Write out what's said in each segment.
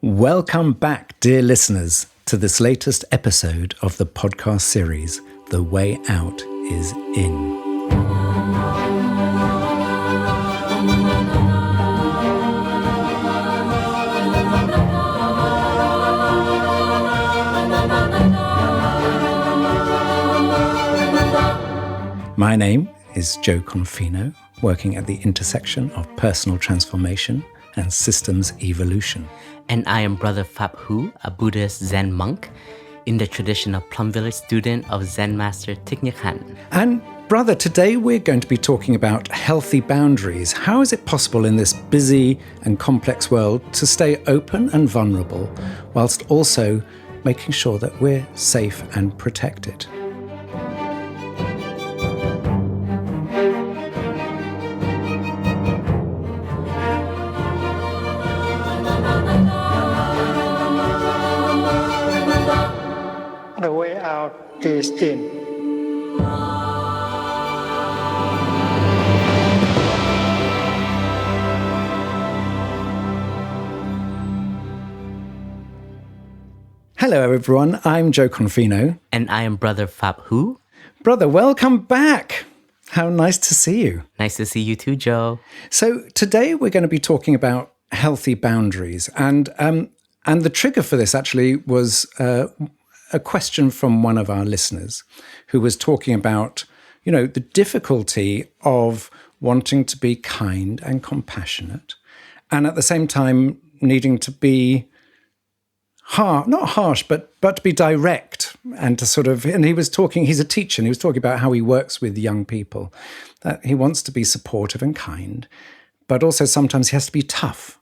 Welcome back, dear listeners, to this latest episode of the podcast series, The Way Out is In. My name is Jo Confino, working at the intersection of personal transformation and systems evolution. And I am Brother Phap Huu, a Buddhist Zen monk in the tradition of Plum Village student of Zen Master Thich Nhat Hanh. And brother, today we're going to be talking about healthy boundaries. How is it possible in this busy and complex world to stay open and vulnerable whilst also making sure that we're safe and protected? The way out is in. Hello everyone, I'm Jo Confino. And I am Brother Phap Huu. Brother, welcome back. How nice to see you. Nice to see you too, Jo. So today we're going to be talking about healthy boundaries. And the trigger for this actually was a question from one of our listeners who was talking about, the difficulty of wanting to be kind and compassionate and at the same time needing to be not harsh, but to be direct and to and he's a teacher and he was talking about how he works with young people, that he wants to be supportive and kind, but also sometimes he has to be tough.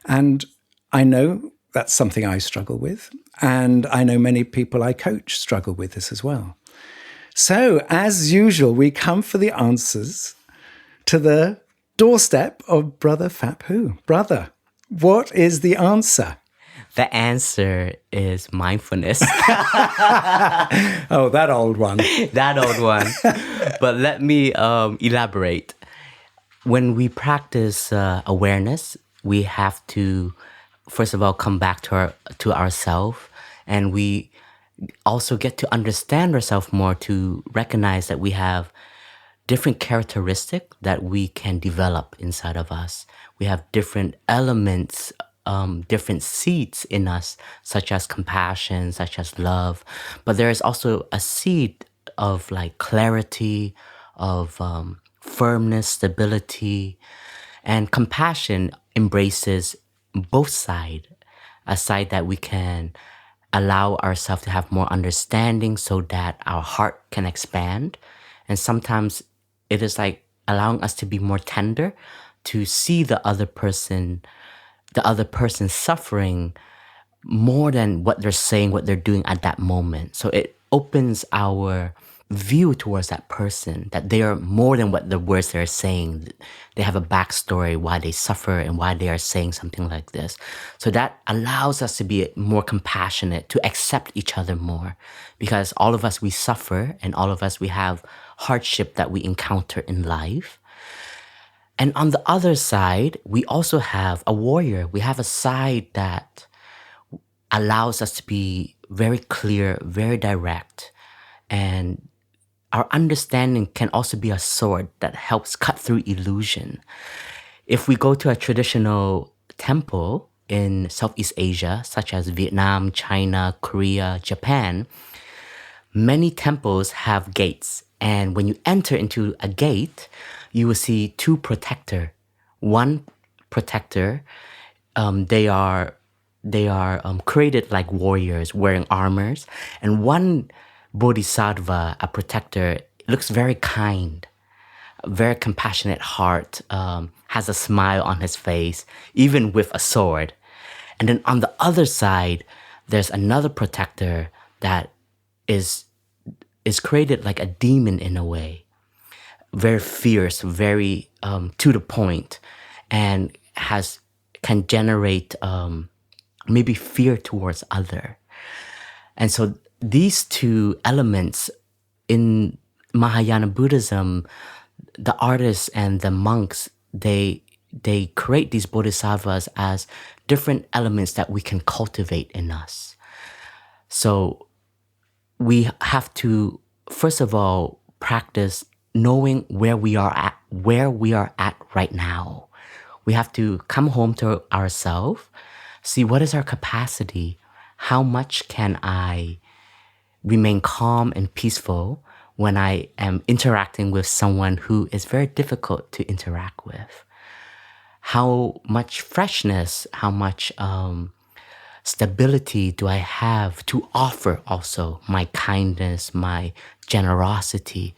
And I know that's something I struggle with. And I know many people I coach struggle with this as well. So, as usual, we come for the answers to the doorstep of Brother Phap Huu. Brother, what is the answer? The answer is mindfulness. Oh, that old one. That old one. But let me elaborate. When we practice awareness, we have to first of all, come back to ourselves, and we also get to understand ourselves more, to recognize that we have different characteristics that we can develop inside of us. We have different elements, different seeds in us, such as compassion, such as love. But there is also a seed of clarity, of firmness, stability, and compassion embraces both sides, a side that we can allow ourselves to have more understanding so that our heart can expand. And sometimes it is allowing us to be more tender, to see the other person suffering more than what they're saying, what they're doing at that moment. So it opens our view towards that person, that they are more than what the words they're saying. They have a backstory why they suffer and why they are saying something like this. So that allows us to be more compassionate, to accept each other more, because all of us, we suffer, and all of us, we have hardship that we encounter in life. And on the other side, we also have a warrior. We have a side that allows us to be very clear, very direct, and our understanding can also be a sword that helps cut through illusion. If we go to a traditional temple in Southeast Asia, such as Vietnam, China, Korea, Japan, many temples have gates. And when you enter into a gate, you will see two protectors. One protector, they are created like warriors wearing armors, and one Bodhisattva, a protector, looks very kind, a very compassionate heart, has a smile on his face, even with a sword. And then on the other side, there's another protector that is created like a demon in a way, very fierce, very to the point, and can generate maybe fear towards other. And so these two elements in Mahayana Buddhism, the artists and the monks, they create these bodhisattvas as different elements that we can cultivate in us. So we have to, first of all, practice knowing where we are at right now. We have to come home to ourselves, see what is our capacity, how much can I remain calm and peaceful when I am interacting with someone who is very difficult to interact with. How much freshness, how much stability do I have to offer also my kindness, my generosity.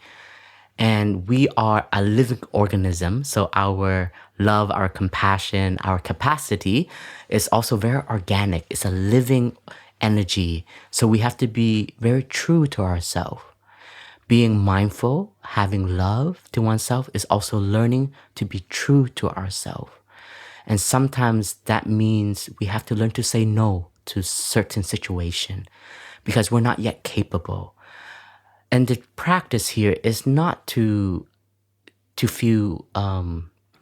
And we are a living organism, so our love, our compassion, our capacity is also very organic. It's a living energy. So we have to be very true to ourselves. Being mindful, having love to oneself is also learning to be true to ourselves. And sometimes that means we have to learn to say no to certain situation because we're not yet capable. And the practice here is not to feel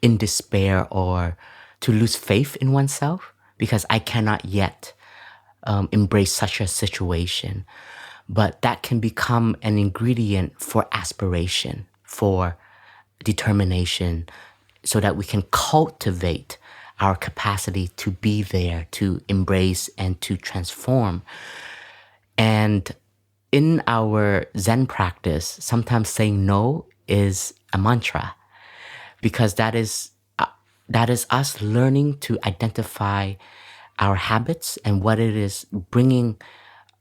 in despair or to lose faith in oneself because I cannot yet embrace such a situation. But that can become an ingredient for aspiration, for determination, so that we can cultivate our capacity to be there, to embrace and to transform. And in our Zen practice, sometimes saying no is a mantra because that is us learning to identify our habits and what it is bringing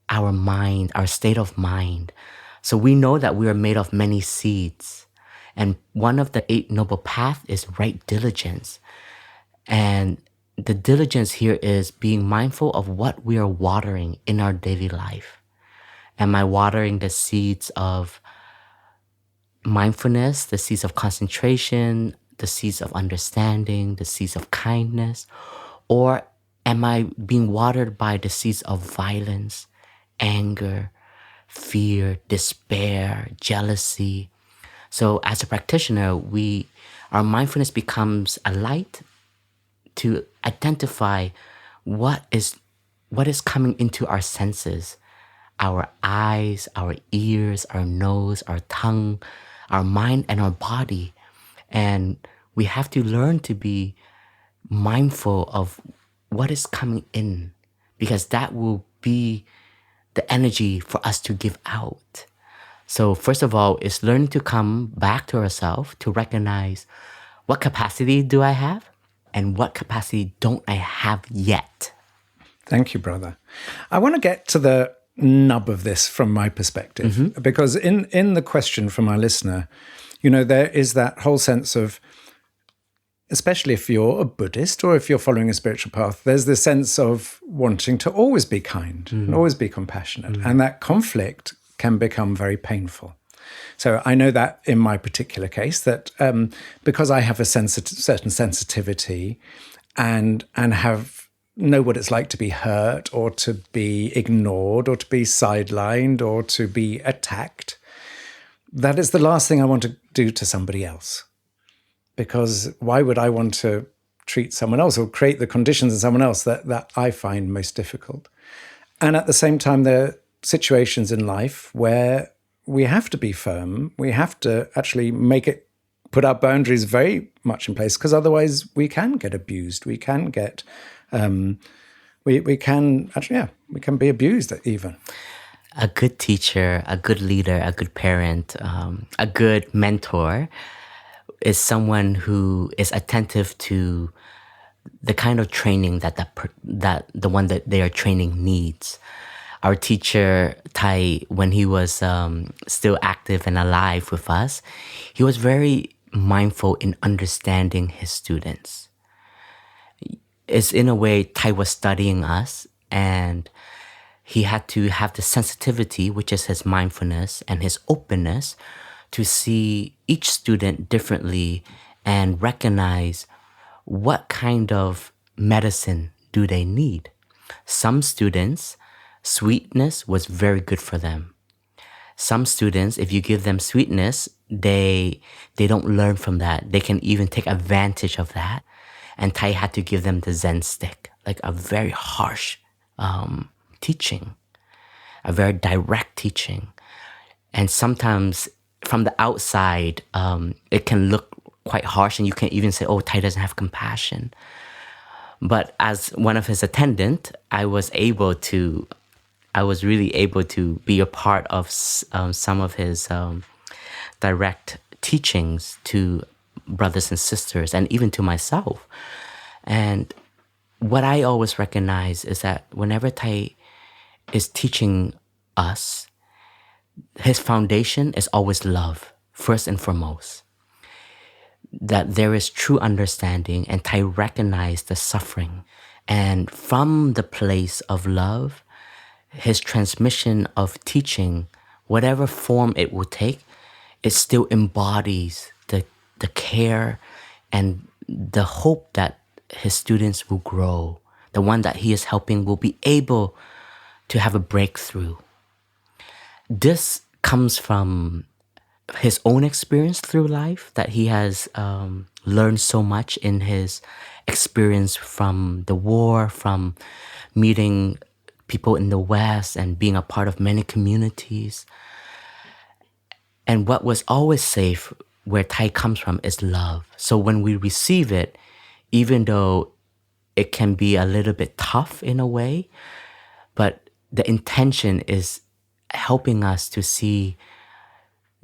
our mind, our state of mind. So we know that we are made of many seeds. And one of the 8 Noble Paths is right diligence. And the diligence here is being mindful of what we are watering in our daily life. Am I watering the seeds of mindfulness, the seeds of concentration, the seeds of understanding, the seeds of kindness? Or am I being watered by the seeds of violence, anger, fear, despair, jealousy? So as a practitioner, our mindfulness becomes a light to identify what is coming into our senses, our eyes, our ears, our nose, our tongue, our mind, and our body. And we have to learn to be mindful of what is coming in, because that will be the energy for us to give out. So first of all, is learning to come back to ourselves, to recognize what capacity do I have and what capacity don't I have yet. Thank you, brother. I want to get to the nub of this from my perspective, because in the question from our listener, there is that whole sense of, especially if you're a Buddhist or if you're following a spiritual path, there's this sense of wanting to always be kind and always be compassionate. And that conflict can become very painful. So I know that in my particular case, that because I have a certain sensitivity and know what it's like to be hurt or to be ignored or to be sidelined or to be attacked, that is the last thing I want to do to somebody else. Because why would I want to treat someone else or create the conditions in someone else that I find most difficult? And at the same time, there are situations in life where we have to be firm. We have to actually put our boundaries very much in place, because otherwise we can get abused. We can get, we can be abused even. A good teacher, a good leader, a good parent, a good mentor is someone who is attentive to the kind of training that the one that they are training needs. Our teacher, Tai, when he was still active and alive with us, he was very mindful in understanding his students. It's in a way, Tai was studying us, and he had to have the sensitivity, which is his mindfulness and his openness, to see each student differently and recognize what kind of medicine do they need. Some students, sweetness was very good for them. Some students, if you give them sweetness, they don't learn from that. They can even take advantage of that. And Tai had to give them the Zen stick. like a very harsh teaching, a very direct teaching. And sometimes from the outside, it can look quite harsh, and you can even say, oh, Thai doesn't have compassion. But as one of his attendant, I was really able to be a part of some of his direct teachings to brothers and sisters, and even to myself. And what I always recognize is that whenever Thai is teaching us, his foundation is always love, first and foremost. That there is true understanding, and Thai recognize the suffering. And from the place of love, his transmission of teaching, whatever form it will take, it still embodies the care and the hope that his students will grow. The one that he is helping will be able to have a breakthrough. This comes from his own experience through life, that he has learned so much in his experience from the war, from meeting people in the West and being a part of many communities. And what was always safe, where Thai comes from, is love. So when we receive it, even though it can be a little bit tough in a way, but the intention is helping us to see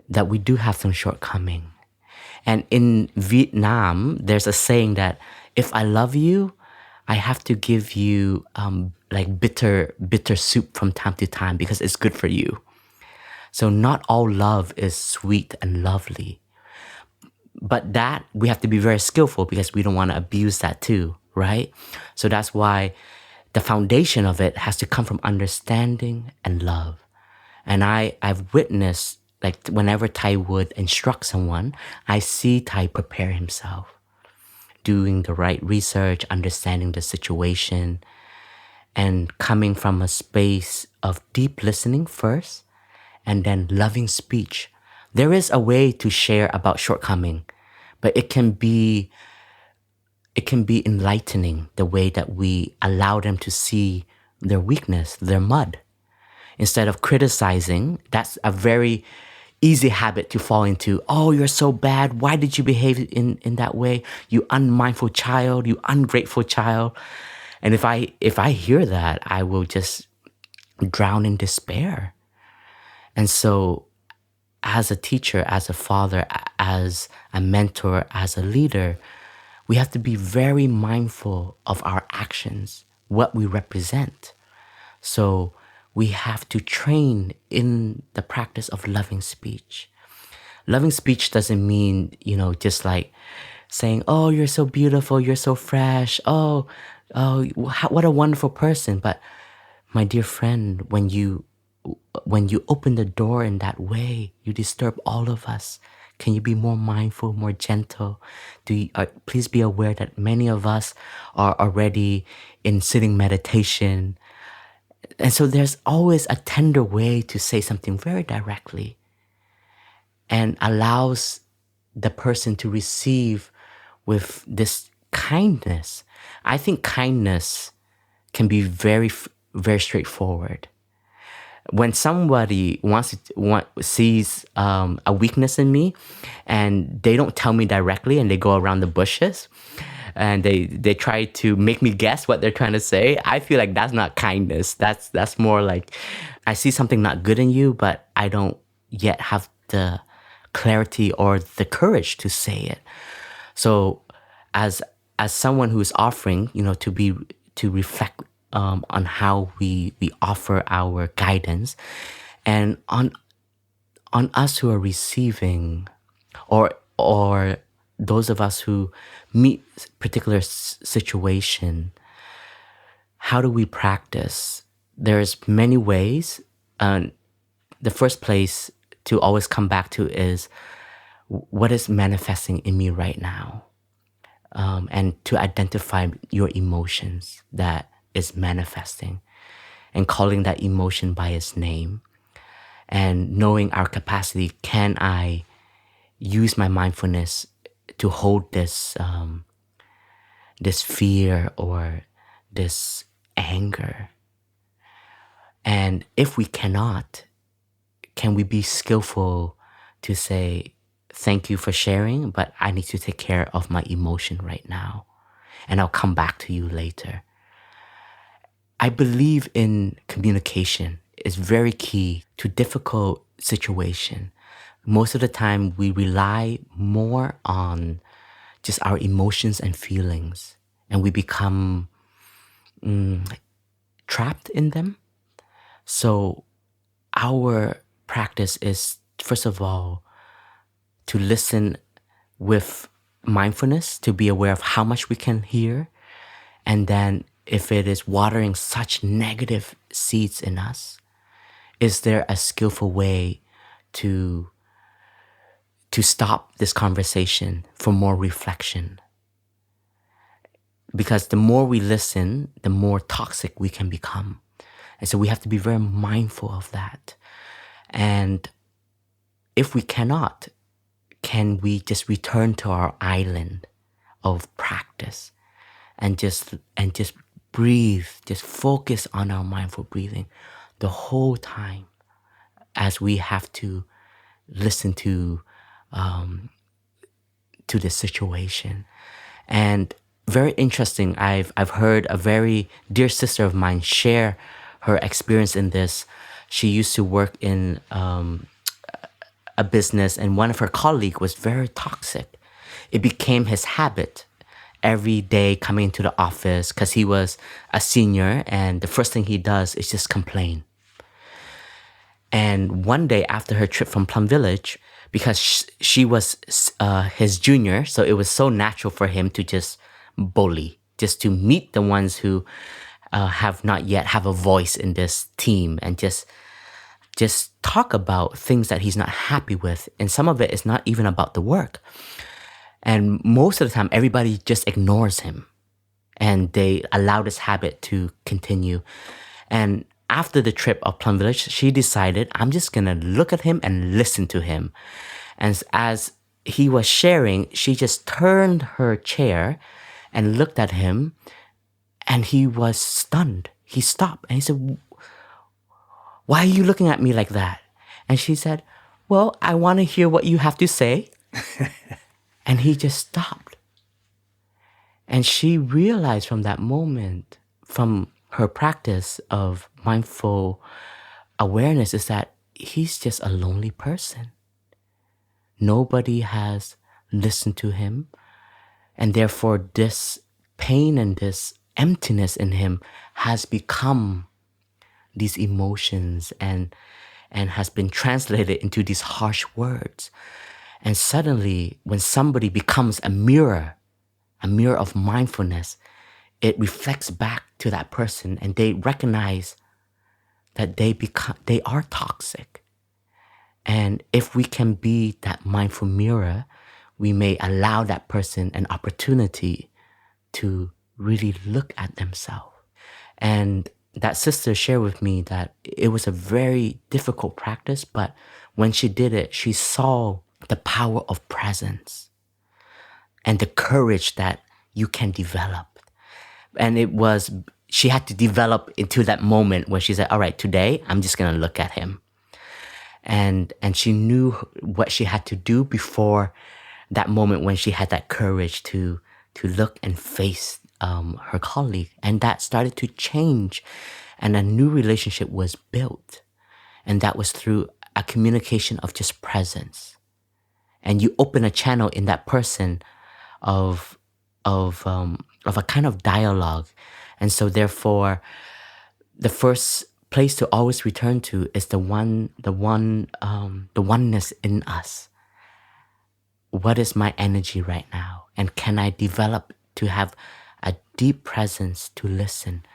that we do have some shortcoming. And in Vietnam, there's a saying that if I love you, I have to give you like bitter soup from time to time because it's good for you. So not all love is sweet and lovely. But that we have to be very skillful, because we don't want to abuse that too, right? So that's why the foundation of it has to come from understanding and love. And I've witnessed, like, whenever Thai would instruct someone, I see Thai prepare himself, doing the right research, understanding the situation, and coming from a space of deep listening first, and then loving speech. There is a way to share about shortcoming, but it can be enlightening, the way that we allow them to see their weakness, their mud. Instead of criticizing, that's a very easy habit to fall into. Oh, you're so bad. Why did you behave in that way? You unmindful child, you ungrateful child. And if I hear that, I will just drown in despair. And so as a teacher, as a father, as a mentor, as a leader, we have to be very mindful of our actions, what we represent. So we have to train in the practice of loving speech. Loving speech doesn't mean, just like saying, oh, you're so beautiful, you're so fresh, oh, what a wonderful person. But my dear friend, when you open the door in that way, you disturb all of us. Can you be more mindful, more gentle? Please be aware that many of us are already in sitting meditation. And so there's always a tender way to say something very directly, and allows the person to receive with this kindness. I think kindness can be very, very straightforward. When somebody sees a weakness in me, and they don't tell me directly, and they go around the bushes, and they try to make me guess what they're trying to say, I feel like that's not kindness. That's more like, I see something not good in you, but I don't yet have the clarity or the courage to say it. So as someone who is offering, to reflect on how we offer our guidance, and on us who are receiving, or those of us who meet particular situation, how do we practice? There's many ways. The first place to always come back to is, what is manifesting in me right now? And to identify your emotions that is manifesting, and calling that emotion by its name, and knowing our capacity. Can I use my mindfulness to hold this fear, or this anger. And if we cannot, can we be skillful to say, thank you for sharing, but I need to take care of my emotion right now, and I'll come back to you later. I believe in communication is very key to difficult situation. Most of the time, we rely more on just our emotions and feelings, and we become trapped in them. So our practice is, first of all, to listen with mindfulness, to be aware of how much we can hear. And then if it is watering such negative seeds in us, is there a skillful way to stop this conversation for more reflection? Because the more we listen, the more toxic we can become. And so we have to be very mindful of that. And if we cannot, can we just return to our island of practice and just breathe, just focus on our mindful breathing the whole time as we have to listen to the situation. And very interesting, I've heard a very dear sister of mine share her experience in this. She used to work in a business, and one of her colleagues was very toxic. It became his habit every day coming into the office, because he was a senior, and the first thing he does is just complain. And one day after her trip from Plum Village, because she was his junior, so it was so natural for him to just bully, just to meet the ones who have not yet have a voice in this team, and just talk about things that he's not happy with. And some of it is not even about the work. And most of the time, everybody just ignores him, and they allow this habit to continue. And after the trip of Plum Village, she decided, I'm just going to look at him and listen to him. And as he was sharing, she just turned her chair and looked at him, and he was stunned. He stopped and he said, why are you looking at me like that? And she said, well, I want to hear what you have to say. And he just stopped. And she realized from that moment, from her practice of mindful awareness, is that he's just a lonely person. Nobody has listened to him. And therefore, this pain and this emptiness in him has become these emotions and has been translated into these harsh words. And suddenly, when somebody becomes a mirror of mindfulness, it reflects back to that person, and they recognize that they are toxic. And if we can be that mindful mirror, we may allow that person an opportunity to really look at themselves. And that sister shared with me that it was a very difficult practice, but when she did it, she saw the power of presence and the courage that you can develop. And she had to develop into that moment where she said, all right, today I'm just going to look at him. And she knew what she had to do before that moment when she had that courage to look and face her colleague. And that started to change, and a new relationship was built. And that was through a communication of just presence. And you open a channel in that person of a kind of dialogue. And so therefore, the first place to always return to is the oneness in us. What is my energy right now? And can I develop to have a deep presence to listen?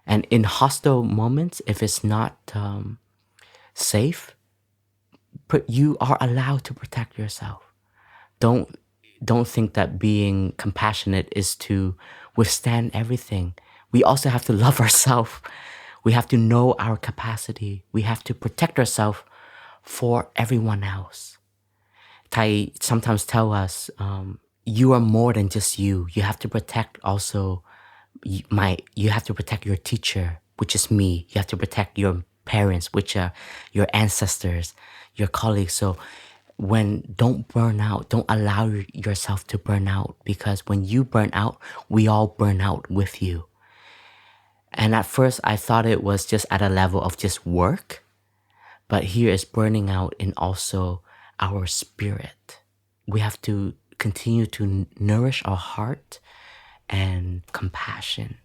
And in hostile moments, if it's not safe, you are allowed to protect yourself. Don't think that being compassionate is to withstand everything. We also have to love ourselves. We have to know our capacity. We have to protect ourselves for everyone else. Thai sometimes tell us, you are more than just you. You have to protect also you have to protect your teacher, which is me. You have to protect your parents, which are your ancestors, your colleagues. So don't burn out. Don't allow yourself to burn out, because when you burn out, we all burn out with you. And at first I thought it was just at a level of just work, but here is burning out in also our spirit. We have to continue to nourish our heart and compassion.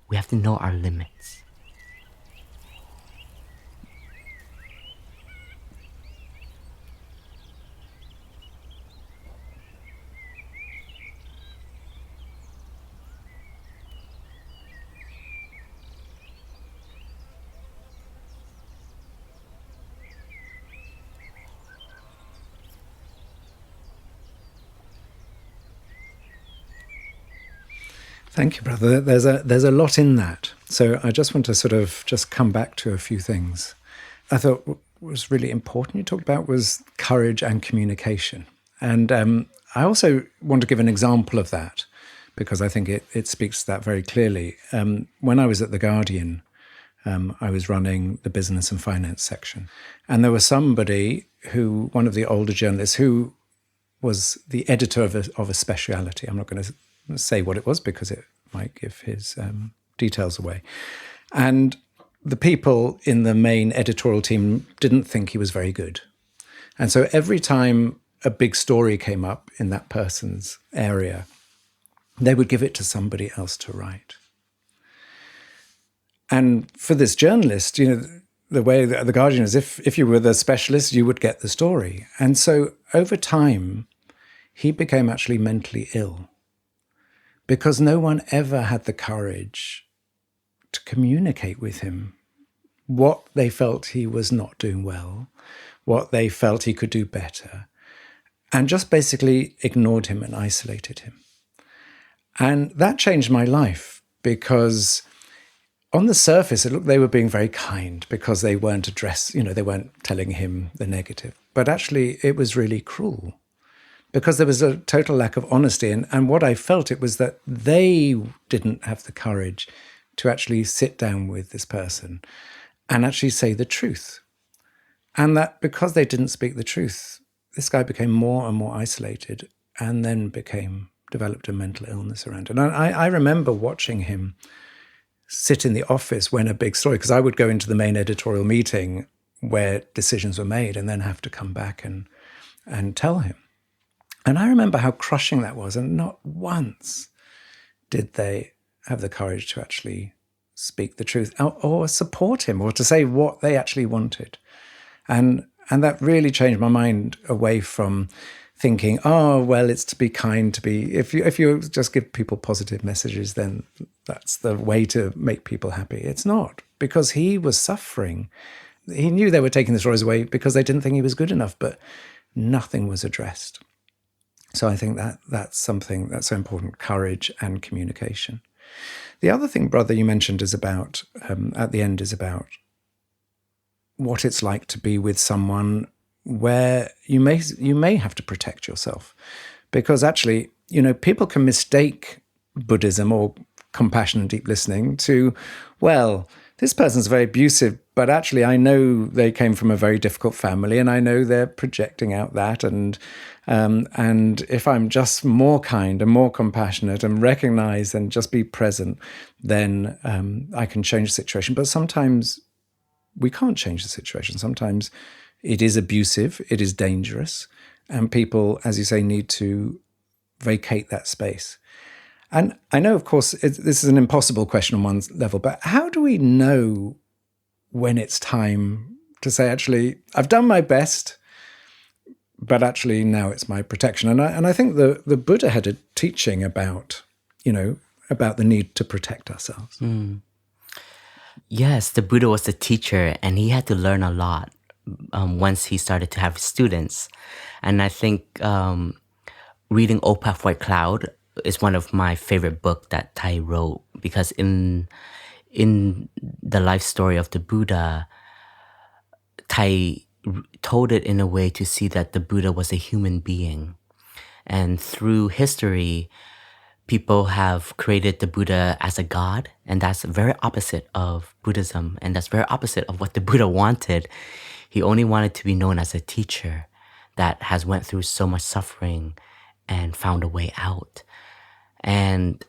We have to know our limits. Thank you, brother. There's a lot in that. So I just want to sort of just come back to a few things. I thought what was really important you talked about was courage and communication. And I also want to give an example of that, because I think it speaks to that very clearly. When I was at The Guardian, I was running the business and finance section. And there was somebody one of the older journalists, who was the editor of a speciality. I'm not going to say what it was because it might give his details away. And the people in the main editorial team didn't think he was very good. And so every time a big story came up in that person's area, they would give it to somebody else to write. And for this journalist, the way that The Guardian is, if you were the specialist, you would get the story. And so over time, he became actually mentally ill, because no one ever had the courage to communicate with him what they felt he was not doing well, what they felt he could do better, and just basically ignored him and isolated him. And that changed my life, because on the surface, it looked they were being very kind because they weren't they weren't telling him the negative. But actually, it was really cruel, because there was a total lack of honesty. And what I felt it was that they didn't have the courage to actually sit down with this person and actually say the truth. And that because they didn't speak the truth, this guy became more and more isolated, and then developed a mental illness around it. And I remember watching him sit in the office when a big story, because I would go into the main editorial meeting where decisions were made and then have to come back and tell him. And I remember how crushing that was. And not once did they have the courage to actually speak the truth or support him or to say what they actually wanted. And that really changed my mind away from thinking, oh, well, it's to be kind, if you just give people positive messages, then that's the way to make people happy. It's not, because he was suffering. He knew they were taking the stories away because they didn't think he was good enough, but nothing was addressed. So I think that's something that's so important, courage and communication. The other thing, brother, you mentioned is about, at the end, is about what it's like to be with someone where you may have to protect yourself. Because actually, people can mistake Buddhism or compassion and deep listening to, well, this person's very abusive, but actually I know they came from a very difficult family and I know they're projecting out that. And if I'm just more kind and more compassionate and recognize and just be present, then I can change the situation. But sometimes we can't change the situation. Sometimes it is abusive, it is dangerous, and people, as you say, need to vacate that space. And I know, of course, this is an impossible question on one level, but how do we know when it's time to say, actually, I've done my best, but actually now it's my protection? And I think the Buddha had a teaching about the need to protect ourselves. Mm. Yes, the Buddha was the teacher, and he had to learn a lot once he started to have students. And I think reading Old Path White Cloud is one of my favorite books that Thai wrote, because in the life story of the Buddha, Thai told it in a way to see that the Buddha was a human being. And through history, people have created the Buddha as a god, and that's very opposite of Buddhism, and that's very opposite of what the Buddha wanted. He only wanted to be known as a teacher that has went through so much suffering and found a way out. And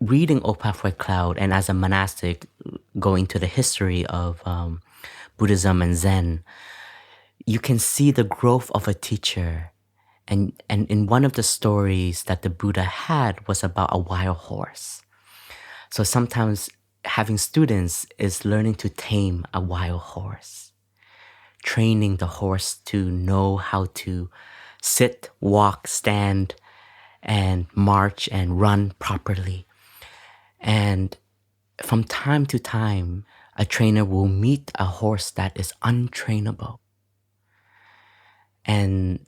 reading O Pathway Cloud, and as a monastic, going to the history of Buddhism and Zen, you can see the growth of a teacher. And in one of the stories that the Buddha had was about a wild horse. So sometimes having students is learning to tame a wild horse, training the horse to know how to sit, walk, stand, and march and run properly. And from time to time, a trainer will meet a horse that is untrainable. And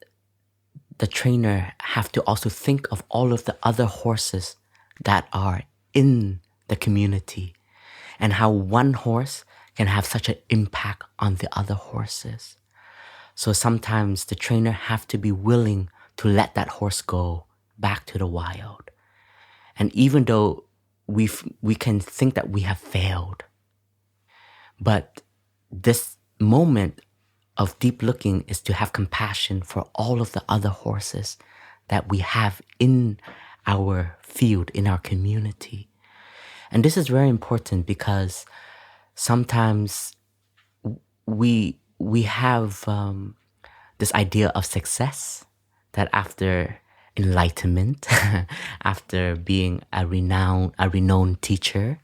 the trainer have to also think of all of the other horses that are in the community and how one horse can have such an impact on the other horses. So sometimes the trainer have to be willing to let that horse go back to the wild. And even though we can think that we have failed, but this moment of deep looking is to have compassion for all of the other horses that we have in our field, in our community. And this is very important because sometimes we have this idea of success, that after enlightenment, after being a renowned teacher,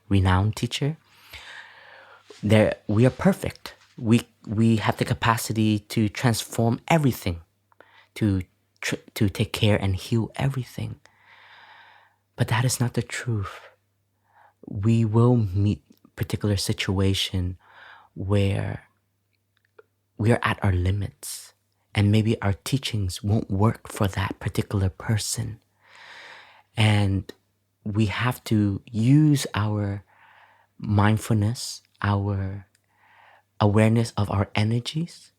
there we are perfect. We have the capacity to transform everything, to take care and heal everything. But that is not the truth. We will meet particular situation where we are at our limits, and maybe our teachings won't work for that particular person. And we have to use our mindfulness, our awareness of our energies,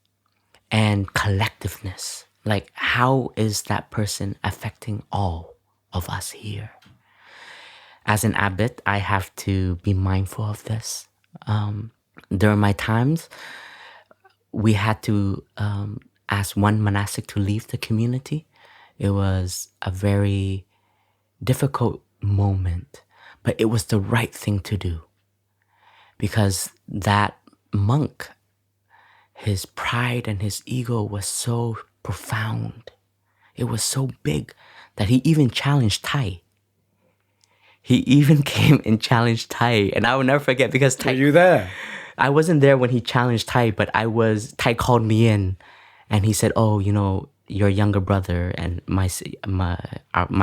and collectiveness. Like, how is that person affecting all of us here? As an abbot, I have to be mindful of this. During my times, we had to ask one monastic to leave the community. It was a very difficult moment, but it was the right thing to do. Because that monk, his pride and his ego was so profound. It was so big that he even challenged Thai. He even came and challenged Thai. And I will never forget, because Thai... Were you there? I wasn't there when he challenged Thai, but Thai called me in and he said, oh, your younger brother and my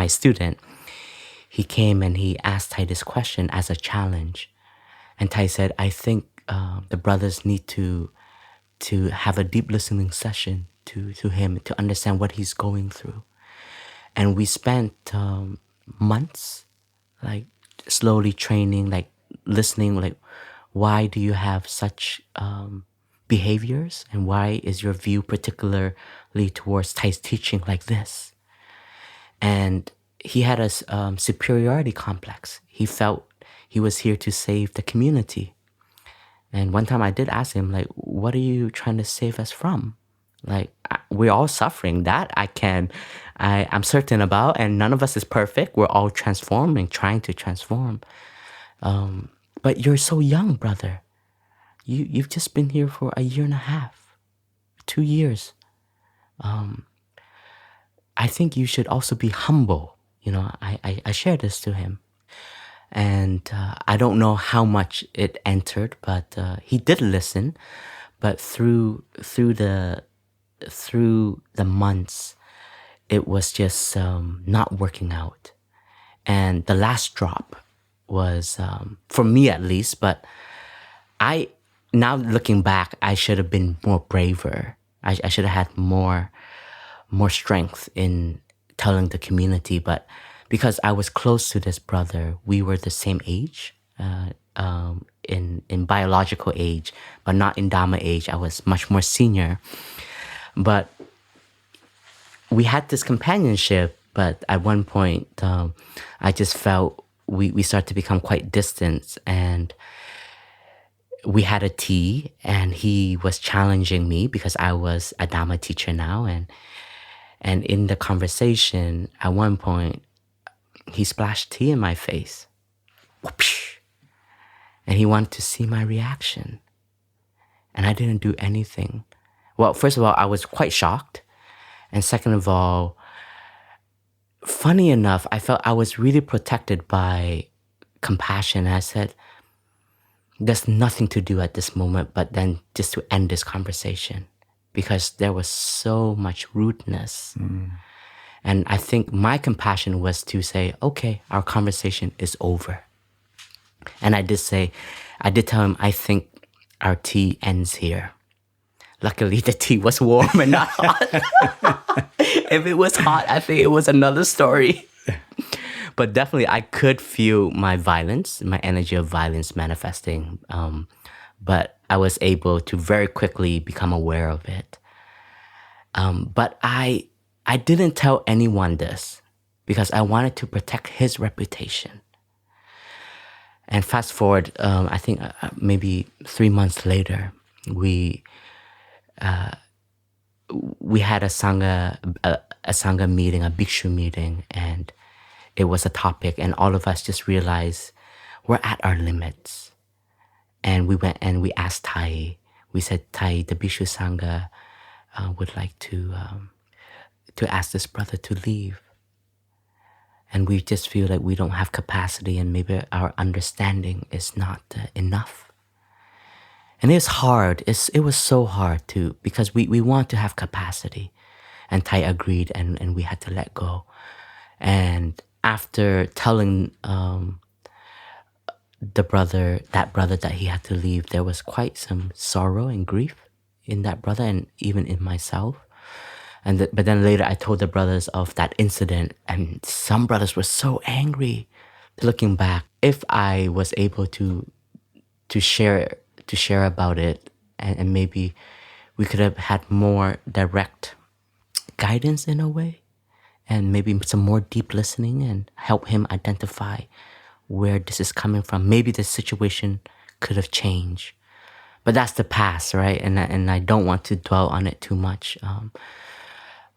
student, he came and he asked Thai this question as a challenge. And Thai said, I think the brothers need to have a deep listening session to him to understand what he's going through. And we spent months like slowly training, like listening, like, why do you have such behaviors, and why is your view particularly towards Thai's teaching like this? And he had a superiority complex. He felt he was here to save the community. And one time I did ask him, like, what are you trying to save us from? Like, we're all suffering. That I'm certain about, and none of us is perfect. We're all transforming, trying to transform. But you're so young, brother. You've just been here for 1.5 years, 2 years. I think you should also be humble. I shared this to him. And I don't know how much it entered, but he did listen. But through the months, it was just not working out. And the last drop was, for me at least, but now looking back, I should have been more braver. I should have had more strength in telling the community. But because I was close to this brother, we were the same age, in biological age, but not in Dharma age. I was much more senior. But we had this companionship, But at one point, I just felt we started to become quite distant, and we had a tea, and he was challenging me because I was a Dharma teacher now, and in the conversation, at one point, he splashed tea in my face. Whoopsh. And he wanted to see my reaction. And I didn't do anything. Well, first of all, I was quite shocked. And second of all, funny enough, I felt I was really protected by compassion. I said, there's nothing to do at this moment but then just to end this conversation, because there was so much rudeness. And I think my compassion was to say, okay, our conversation is over. And I did tell him, I think our tea ends here. Luckily, the tea was warm and not hot. If it was hot, I think it was another story. But definitely, I could feel my violence, my energy of violence manifesting. But I was able to very quickly become aware of it. But I didn't tell anyone this because I wanted to protect his reputation. And fast forward, I think maybe 3 months later, we had a sangha meeting, a bhikshu meeting, and it was a topic, and all of us just realized we're at our limits. And we went and we asked Thai. We said, Thai, the bhikshu sangha would like to ask this brother to leave. And we just feel like we don't have capacity, and maybe our understanding is not enough. And it's hard. It was so hard because we want to have capacity. And Thai agreed, and we had to let go. And after telling that brother that he had to leave, there was quite some sorrow and grief in that brother and even in myself. But then later I told the brothers of that incident, and some brothers were so angry. Looking back, if I was able to share about it, and maybe we could have had more direct guidance in a way, and maybe some more deep listening and help him identify where this is coming from. Maybe the situation could have changed. But that's the past, right? And I don't want to dwell on it too much.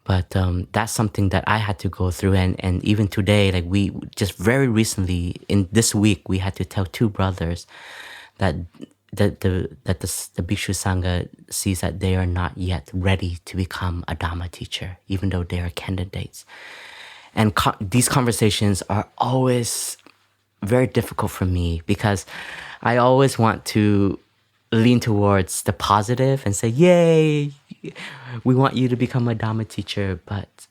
But that's something that I had to go through. And even today, like we just very recently, in this week, we had to tell two brothers that the Bhikshu Sangha sees that they are not yet ready to become a Dhamma teacher, even though they are candidates. And these conversations are always very difficult for me because I always want to lean towards the positive and say, yay, we want you to become a Dhamma teacher. But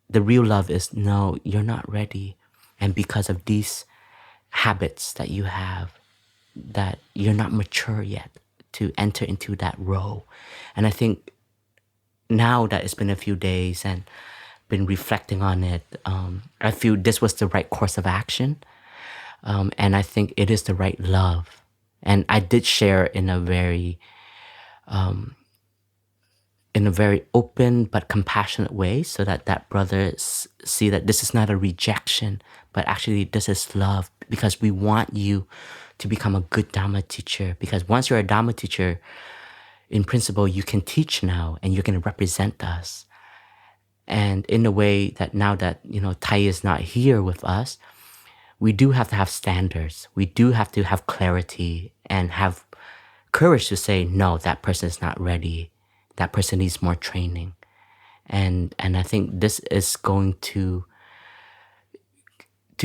the real love is, no, you're not ready. And because of these habits that you have, that you're not mature yet to enter into that role. And I think now that it's been a few days and been reflecting on it, I feel this was the right course of action. And I think it is the right love. And I did share in a very open but compassionate way, so that brother see that this is not a rejection, but actually this is love, because we want you to become a good Dhamma teacher. Because once you're a Dhamma teacher, in principle, you can teach now and you're going to represent us. And in a way that now that, Thai is not here with us, we do have to have standards. We do have to have clarity and have courage to say, no, that person is not ready. That person needs more training. And I think this is going to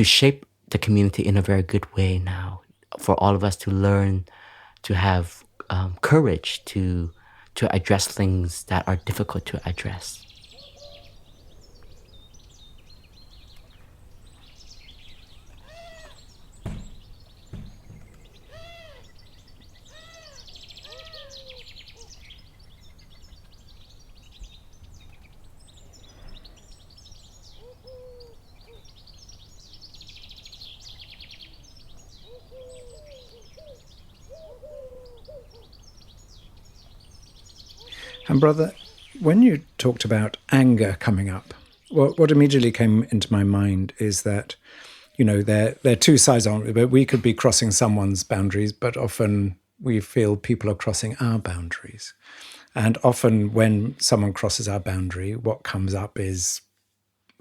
shape the community in a very good way now, for all of us to learn to have courage to address things that are difficult to address. And brother, when you talked about anger coming up what immediately came into my mind is that, there are two sides on it. But we could be crossing someone's boundaries, but often we feel people are crossing our boundaries. And often when someone crosses our boundary, what comes up is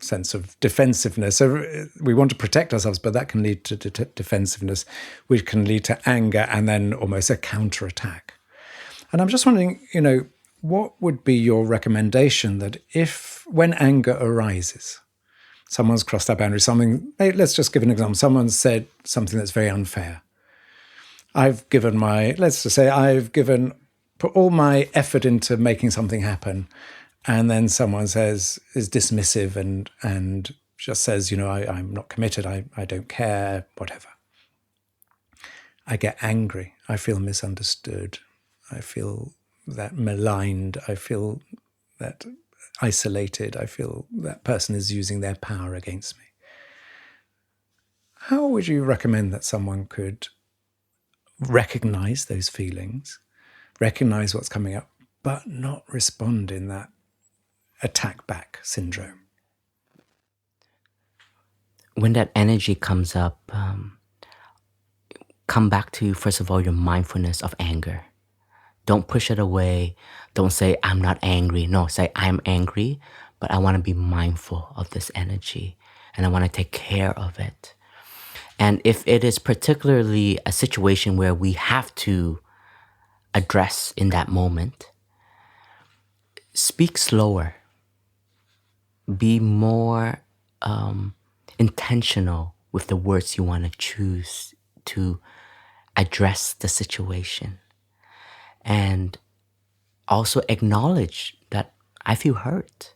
sense of defensiveness. So we want to protect ourselves, but that can lead to defensiveness, which can lead to anger and then almost a counterattack. And I'm just wondering, what would be your recommendation that when anger arises, someone's crossed our boundary, let's just give an example. Someone's said something that's very unfair. I've put all my effort into making something happen, and then someone is dismissive and just says, I'm not committed, I don't care, whatever. I get angry. I feel misunderstood. I feel that maligned. I feel that isolated. I feel that person is using their power against me. How would you recommend that someone could recognize those feelings, recognize what's coming up, but not respond in that attack back syndrome? When that energy comes up, come back to, first of all, your mindfulness of anger. Don't push it away. Don't say, I'm not angry. No, say, I'm angry, but I want to be mindful of this energy and I want to take care of it. And if it is particularly a situation where we have to address in that moment, speak slower. Be more intentional with the words you want to choose to address the situation. And also acknowledge that I feel hurt.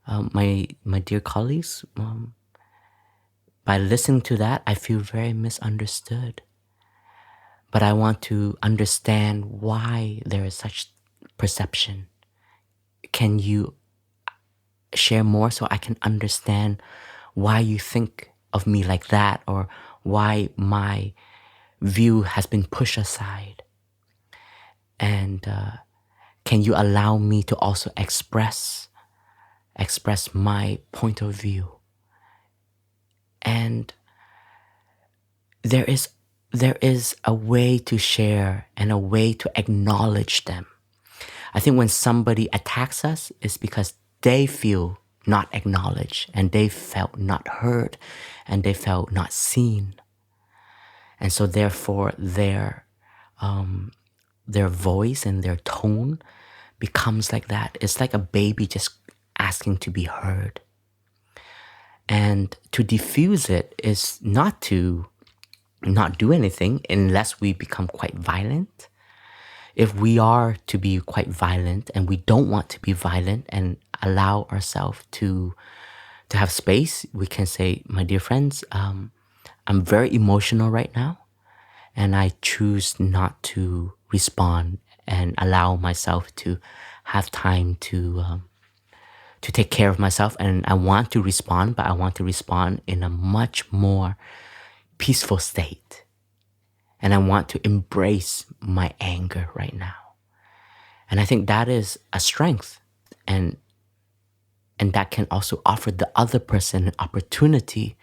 My dear colleagues, by listening to that, I feel very misunderstood. But I want to understand why there is such perception. Can you share more so I can understand why you think of me like that, or why my view has been pushed aside? And can you allow me to also express my point of view? And there is a way to share and a way to acknowledge them. I think when somebody attacks us, it's because they feel not acknowledged and they felt not heard and they felt not seen. And so therefore their voice and their tone becomes like that. It's like a baby just asking to be heard. And to diffuse it is not to not do anything unless we become quite violent. If we are to be quite violent and we don't want to be violent and allow ourselves to have space, we can say, my dear friends, I'm very emotional right now and I choose not to respond and allow myself to have time to take care of myself. And I want to respond, but I want to respond in a much more peaceful state. And I want to embrace my anger right now. And I think that is a strength. And that can also offer the other person an opportunity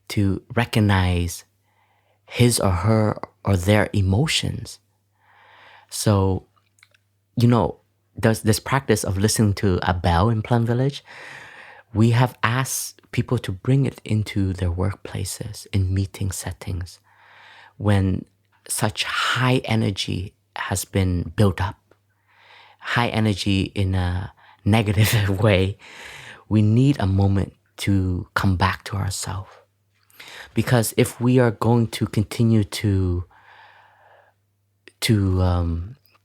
to recognize his or her or their emotions. So, there's this practice of listening to a bell in Plum Village. We have asked people to bring it into their workplaces, in meeting settings, when such high energy has been built up, high energy in a negative way. We need a moment to come back to ourselves. Because if we are going to continue to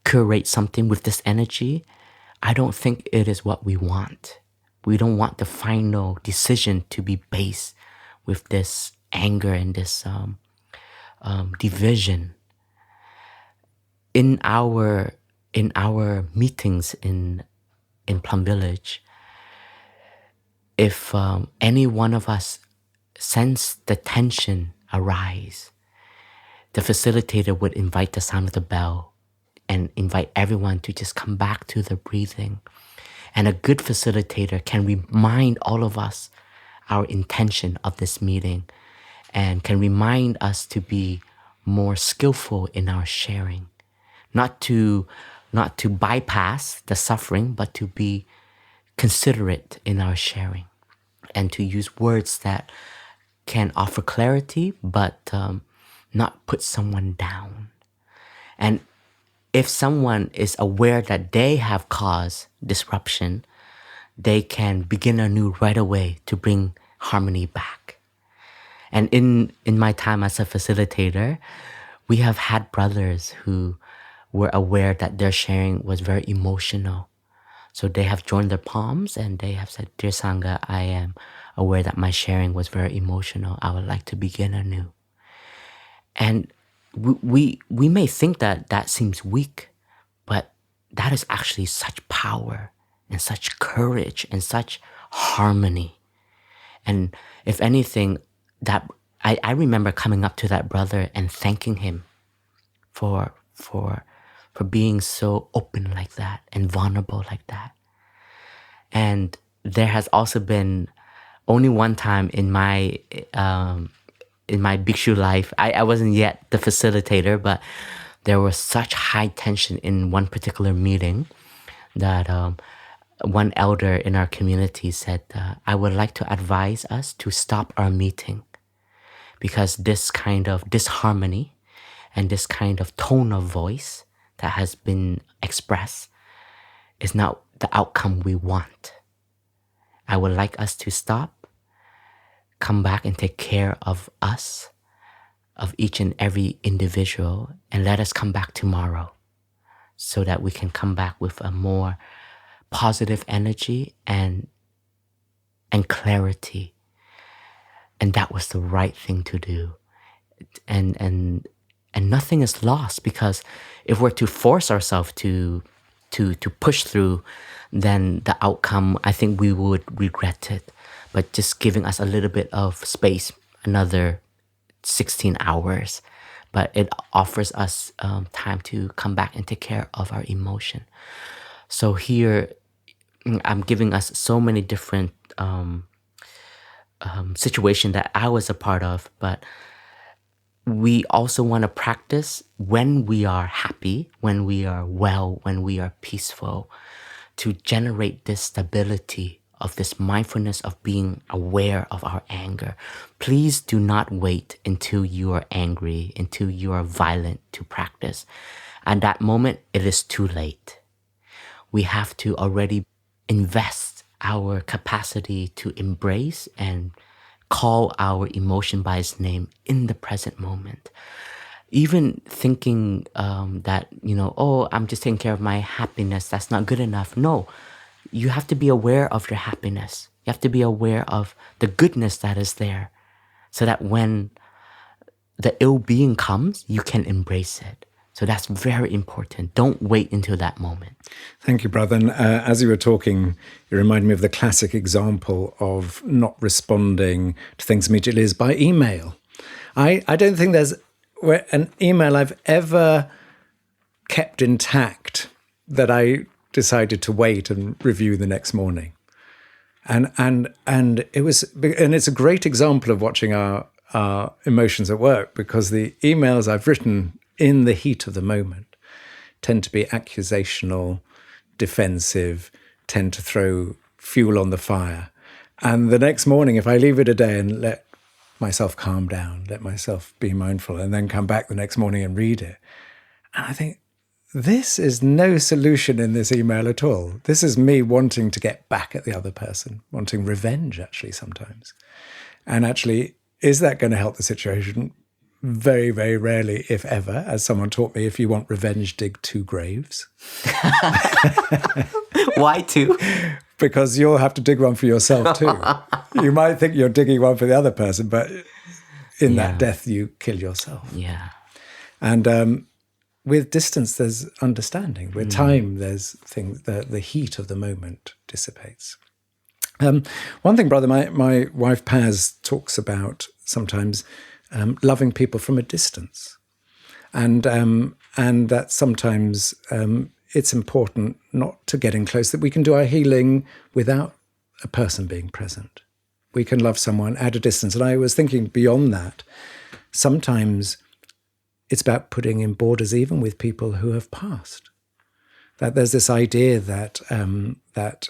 curate something with this energy, I don't think it is what we want. We don't want the final decision to be based with this anger and this division. In our meetings in Plum Village, if any one of us sense the tension arise, the facilitator would invite the sound of the bell and invite everyone to just come back to the breathing And a good facilitator can remind all of us our intention of this meeting and can remind us to be more skillful in our sharing, not to bypass the suffering, but to be considerate in our sharing and to use words that can offer clarity, but not put someone down. And if someone is aware that they have caused disruption, they can begin anew right away to bring harmony back. And in my time as a facilitator, we have had brothers who were aware that their sharing was very emotional. So they have joined their palms and they have said, "Dear Sangha, I am aware that my sharing was very emotional. I would like to begin anew." And we may think that that seems weak, but that is actually such power and such courage and such harmony. And if anything, that I remember coming up to that brother and thanking him for being so open like that and vulnerable like that. And there has also been only one time in my bhikshu life, I wasn't yet the facilitator, but there was such high tension in one particular meeting that one elder in our community said, "I would like to advise us to stop our meeting because this kind of disharmony and this kind of tone of voice that has been expressed is not the outcome we want. I would like us to stop, come back and take care of us, of each and every individual, and let us come back tomorrow so that we can come back with a more positive energy and clarity." And that was the right thing to do. And nothing is lost, because if we're to force ourselves to push through, then the outcome, I think we would regret it. But just giving us a little bit of space, another 16 hours, but it offers us time to come back and take care of our emotion. So here, I'm giving us so many different situations that I was a part of, but we also want to practice when we are happy, when we are well, when we are peaceful, to generate this stability of this mindfulness of being aware of our anger. Please do not wait until you are angry, until you are violent to practice. At that moment, it is too late. We have to already invest our capacity to embrace and call our emotion by its name in the present moment. Even thinking that, oh, I'm just taking care of my happiness, that's not good enough. No, you have to be aware of your happiness. You have to be aware of the goodness that is there, so that when the ill being comes, you can embrace it. So that's very important. Don't wait until that moment. Thank you, brother. And as you were talking, it reminded me of the classic example of not responding to things immediately is by email. I don't think there's an email I've ever kept intact that I decided to wait and review the next morning. And it's a great example of watching our emotions at work, because the emails I've written in the heat of the moment tend to be accusational, defensive, tend to throw fuel on the fire. And the next morning, if I leave it a day and let myself calm down, let myself be mindful, and then come back the next morning and read it, and I think, this is no solution in this email at all. This is me wanting to get back at the other person, wanting revenge, actually, sometimes. And actually, is that going to help the situation? Very, very rarely, if ever. As someone taught me, if you want revenge, dig 2 graves. Why 2? Because you'll have to dig one for yourself too. You might think you're digging one for the other person, but in that death, you kill yourself. Yeah. And with distance, there's understanding. With time, there's things. The heat of the moment dissipates. One thing, brother, my wife Paz talks about sometimes. Loving people from a distance, and that sometimes it's important not to get in close, that we can do our healing without a person being present. We can love someone at a distance. And I was thinking beyond that, sometimes it's about putting in borders even with people who have passed. That there's this idea that that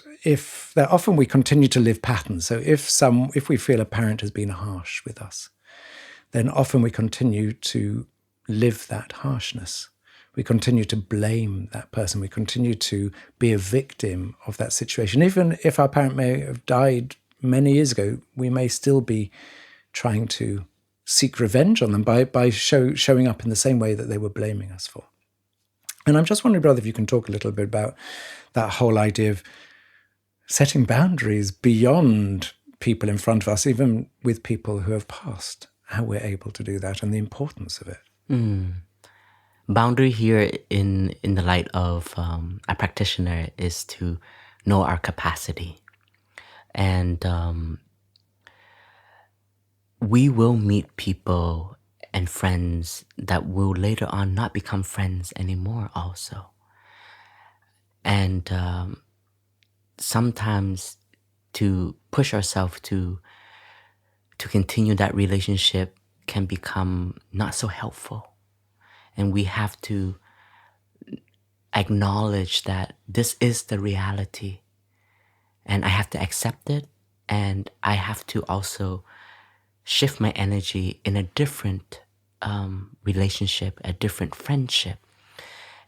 often we continue to live patterns. So if we feel a parent has been harsh with us, then often we continue to live that harshness. We continue to blame that person. We continue to be a victim of that situation. Even if our parent may have died many years ago, we may still be trying to seek revenge on them by showing up in the same way that they were blaming us for. And I'm just wondering, brother, if you can talk a little bit about that whole idea of setting boundaries beyond people in front of us, even with people who have passed, how we're able to do that and the importance of it. Boundary here in the light of a practitioner is to know our capacity. And we will meet people and friends that will later on not become friends anymore also. And sometimes to push ourselves to continue that relationship can become not so helpful. And we have to acknowledge that this is the reality. And I have to accept it. And I have to also shift my energy in a different relationship, a different friendship,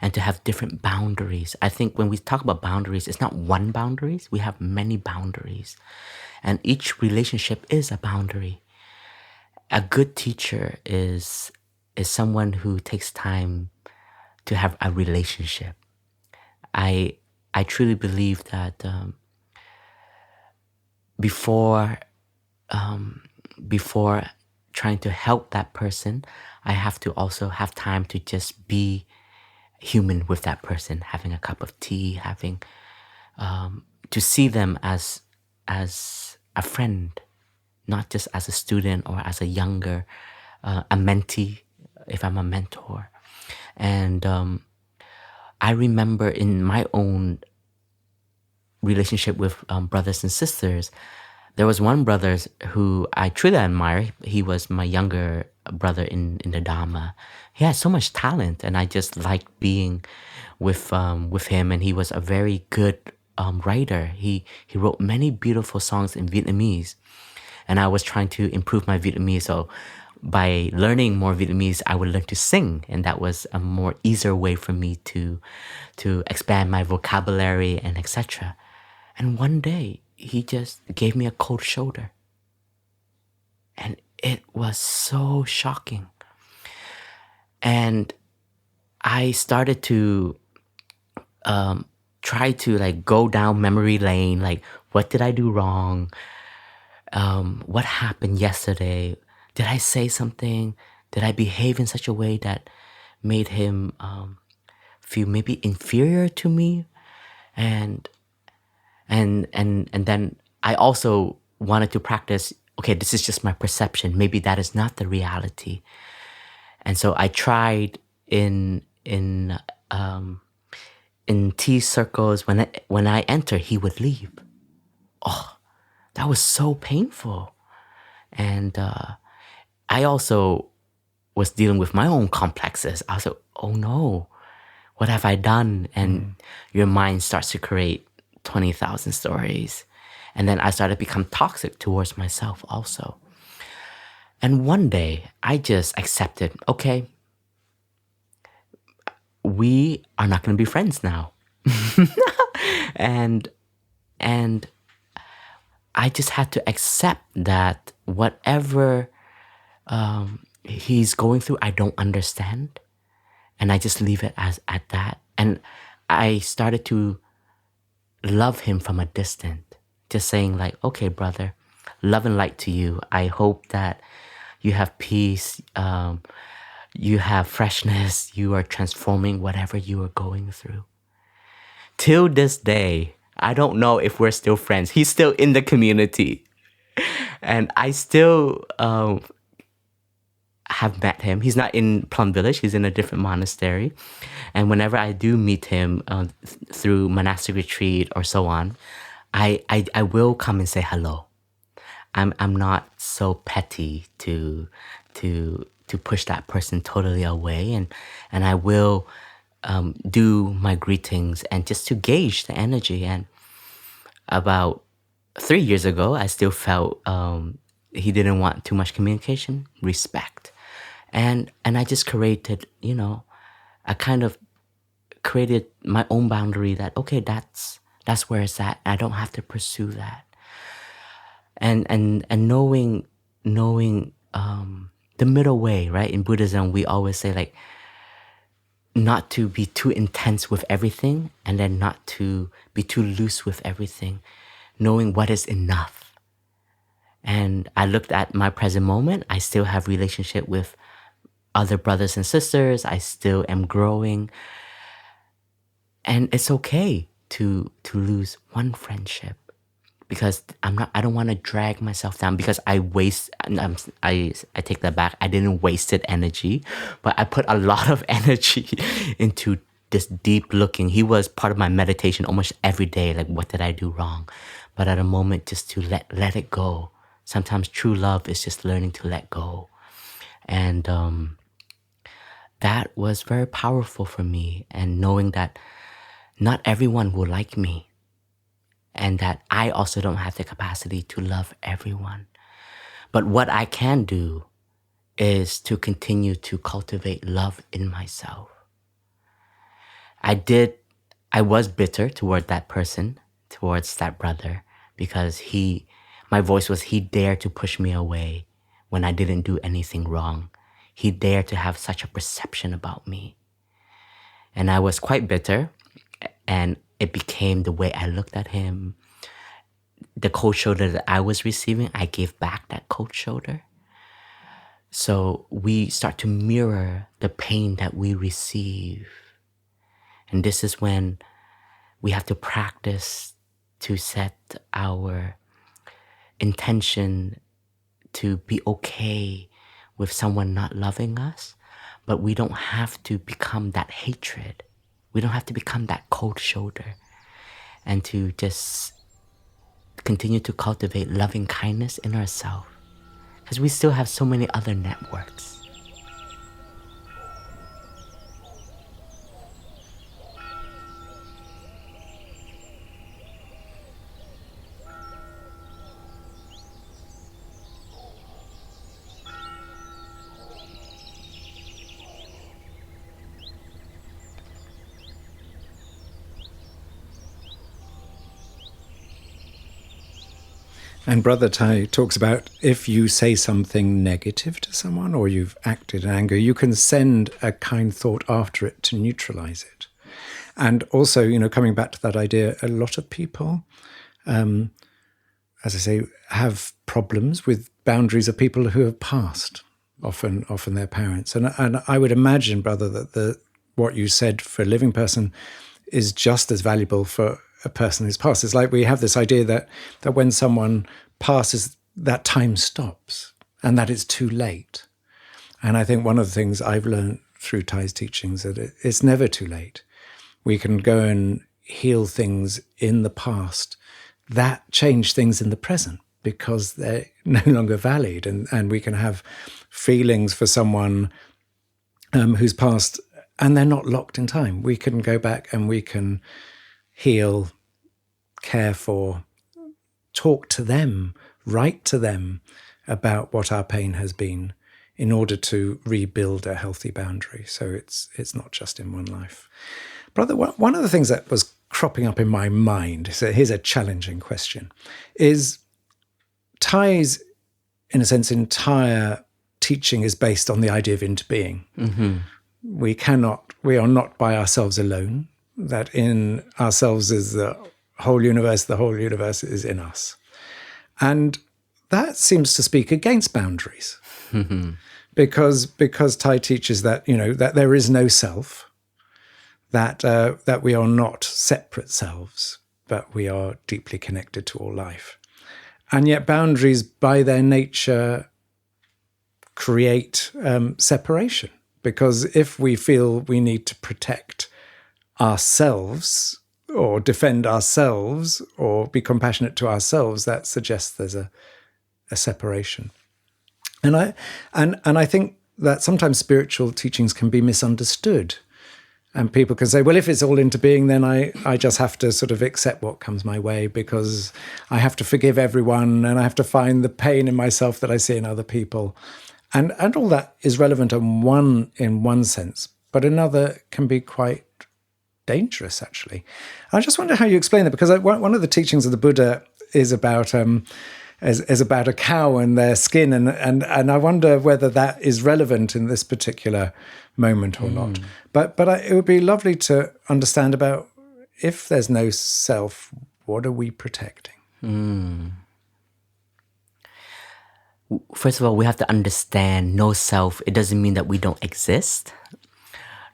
and to have different boundaries. I think when we talk about boundaries, it's not one boundaries. We have many boundaries. And each relationship is a boundary. A good teacher is someone who takes time to have a relationship. I truly believe that before trying to help that person, I have to also have time to just be human with that person, having a cup of tea, having to see them as a friend, not just as a student or as a younger, a mentee, if I'm a mentor. And I remember in my own relationship with brothers and sisters, there was one brother who I truly admire. He was my younger brother in the Dharma. He had so much talent, and I just liked being with him. And he was a very good writer. He wrote many beautiful songs in Vietnamese, and I was trying to improve my Vietnamese. So by learning more Vietnamese, I would learn to sing, and that was a more easier way for me to expand my vocabulary and etc. And one day, he just gave me a cold shoulder. And it was so shocking. And I started to try to go down memory lane. What did I do wrong? What happened yesterday? Did I say something? Did I behave in such a way that made him feel maybe inferior to me? And then I also wanted to practice, okay, this is just my perception. Maybe that is not the reality. And so I tried in tea circles, when I enter, he would leave. Oh, that was so painful. And I also was dealing with my own complexes. I was like, oh no, what have I done? And your mind starts to create 20,000 stories. And then I started to become toxic towards myself also. And one day I just accepted, okay, we are not going to be friends now. and I just had to accept that whatever he's going through, I don't understand. And I just leave it at that. And I started to love him from a distance, just saying okay, brother, love and light to you. I hope that you have peace, you have freshness, you are transforming whatever you are going through. Till this day, I don't know if we're still friends. He's still in the community. And I still have met him. He's not in Plum Village. He's in a different monastery. And whenever I do meet him through monastic retreat or so on, I will come and say hello. I'm not so petty to push that person totally away, and I will do my greetings and just to gauge the energy. And about 3 years ago, I still felt he didn't want too much communication, respect, and I just created, I kind of created my own boundary that okay, that's where it's at. I don't have to pursue that. And knowing the middle way, right? In Buddhism, we always say like not to be too intense with everything and then not to be too loose with everything, knowing what is enough. And I looked at my present moment. I still have relationship with other brothers and sisters. I still am growing. And it's okay to lose one friendship, because I don't want to drag myself down, because I take that back. I didn't wasted energy, but I put a lot of energy into this deep looking. He was part of my meditation almost every day. Like, what did I do wrong? But at a moment, just to let it go. Sometimes true love is just learning to let go. And that was very powerful for me. And knowing that not everyone will like me, and that I also don't have the capacity to love everyone. But what I can do is to continue to cultivate love in myself. I was bitter toward that person, towards that brother, because my voice was, he dared to push me away when I didn't do anything wrong. He dared to have such a perception about me. And I was quite bitter, and it became the way I looked at him. The cold shoulder that I was receiving, I gave back that cold shoulder. So we start to mirror the pain that we receive. And this is when we have to practice to set our intention to be okay with someone not loving us, but we don't have to become that hatred. We don't have to become that cold shoulder, and to just continue to cultivate loving kindness in ourselves, because we still have so many other networks. And Brother Thai talks about if you say something negative to someone or you've acted in anger, you can send a kind thought after it to neutralize it. And also, coming back to that idea, a lot of people, as I say, have problems with boundaries of people who have passed, often their parents. And I would imagine, Brother, that what you said for a living person is just as valuable for a person who's passed. It's like we have this idea that when someone passes, that time stops and that it's too late. And I think one of the things I've learned through Thai's teachings is that it's never too late. We can go and heal things in the past that change things in the present because they're no longer valid. And we can have feelings for someone who's passed and they're not locked in time. We can go back and we can heal, care for, talk to them, write to them about what our pain has been in order to rebuild a healthy boundary. So it's not just in one life. Brother, one of the things that was cropping up in my mind, so here's a challenging question, is Thai's, in a sense, entire teaching is based on the idea of interbeing. Mm-hmm. We are not by ourselves alone, that in ourselves is the whole universe is in us. And that seems to speak against boundaries. Mm-hmm. Because Thai teaches that, that there is no self, that we are not separate selves, but we are deeply connected to all life. And yet boundaries by their nature create separation. Because if we feel we need to protect ourselves or defend ourselves or be compassionate to ourselves, that suggests there's a separation. And I think that sometimes spiritual teachings can be misunderstood. And people can say, well, if it's all interbeing, then I just have to sort of accept what comes my way because I have to forgive everyone and I have to find the pain in myself that I see in other people. And all that is relevant in one sense, but another can be quite dangerous, actually. I just wonder how you explain that, because one of the teachings of the Buddha is about is about a cow and their skin, and I wonder whether that is relevant in this particular moment or not. But it would be lovely to understand about, if there's no self, what are we protecting? First of all, we have to understand no self, it doesn't mean that we don't exist.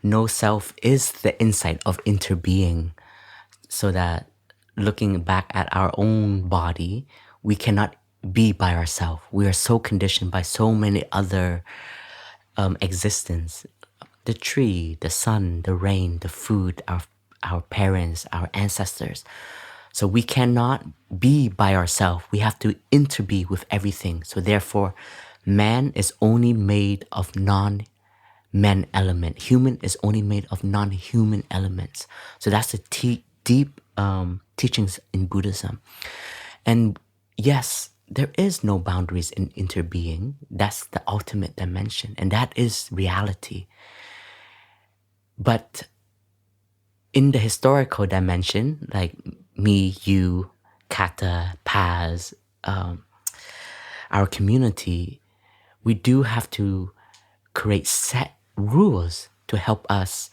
No self is the insight of interbeing, so that looking back at our own body, we cannot be by ourselves. We are so conditioned by so many other existence. The tree, the sun, the rain, the food, our parents, our ancestors. So we cannot be by ourselves. We have to interbe with everything. So therefore, man is only made of non-man element. Human is only made of non-human elements. So that's the deep teachings in Buddhism. And yes, there is no boundaries in interbeing. That's the ultimate dimension. And that is reality. But in the historical dimension, like me, you, Kata, Paz, our community, we do have to create set rules to help us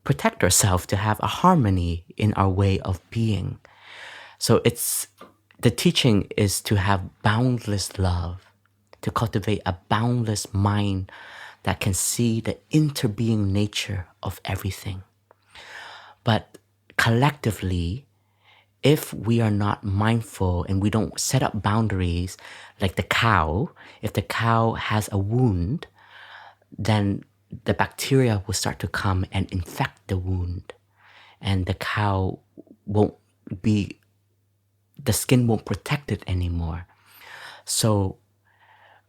protect ourselves, to have a harmony in our way of being. So the teaching is to have boundless love, to cultivate a boundless mind that can see the interbeing nature of everything. But collectively, if we are not mindful and we don't set up boundaries, like the cow, if the cow has a wound, then the bacteria will start to come and infect the wound. And the cow the skin won't protect it anymore. So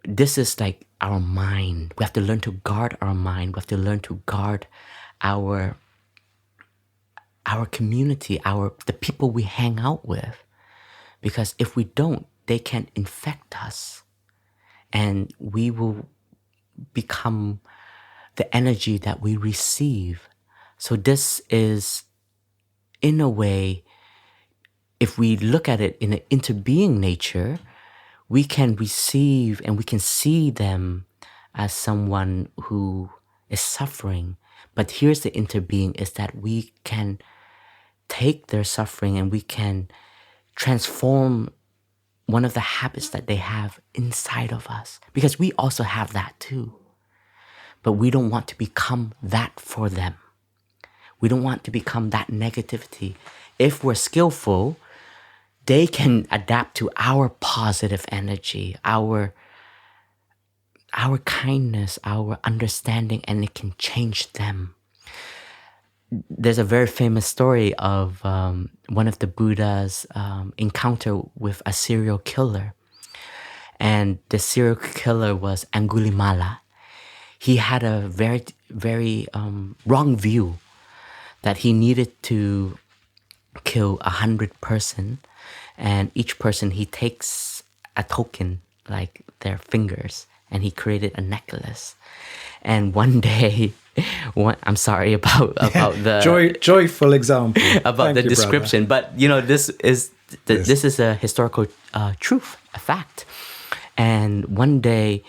this is like our mind. We have to learn to guard our mind. We have to learn to guard our community, the people we hang out with. Because if we don't, they can infect us. And we will become the energy that we receive. So this is, in a way, if we look at it in an interbeing nature, we can receive and we can see them as someone who is suffering. But here's the interbeing, is that we can take their suffering and we can transform one of the habits that they have inside of us. Because we also have that too. But we don't want to become that for them. We don't want to become that negativity. If we're skillful, they can adapt to our positive energy, our kindness, our understanding, and it can change them. There's a very famous story of one of the Buddha's encounter with a serial killer. And the serial killer was Angulimala. He had a very, very wrong view that he needed to kill 100 persons. And each person, he takes a token, like their fingers, and he created a necklace. And one day, I'm sorry about the joyful example about the description, brother. But this is a historical truth, a fact. And one day,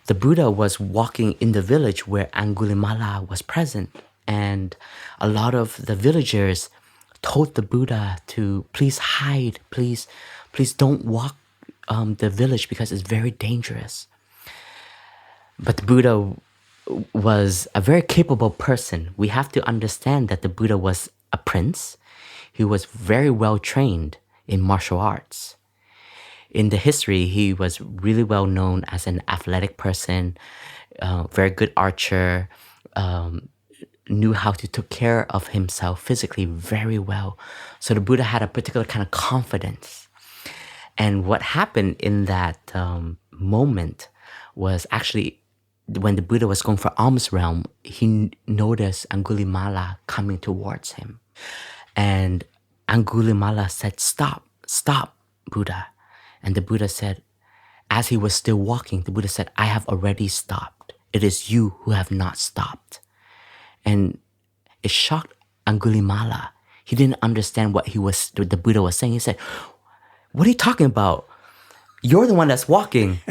the Buddha was walking in the village where Angulimala was present, and a lot of the villagers told the Buddha to please hide, please don't walk the village because it's very dangerous. But the Buddha was a very capable person. We have to understand that the Buddha was a prince. He was very well trained in martial arts. in the history, he was really well known as an athletic person, very good archer, knew how to take care of himself physically very well. So the Buddha had a particular kind of confidence. And what happened in that moment was actually when the Buddha was going for alms realm, he noticed Angulimala coming towards him. And Angulimala said, "Stop, stop, Buddha." And the Buddha said, as he was still walking, the Buddha said, "I have already stopped. It is you who have not stopped." And it shocked Angulimala. He didn't understand what the Buddha was saying. He said, "What are you talking about? You're the one that's walking.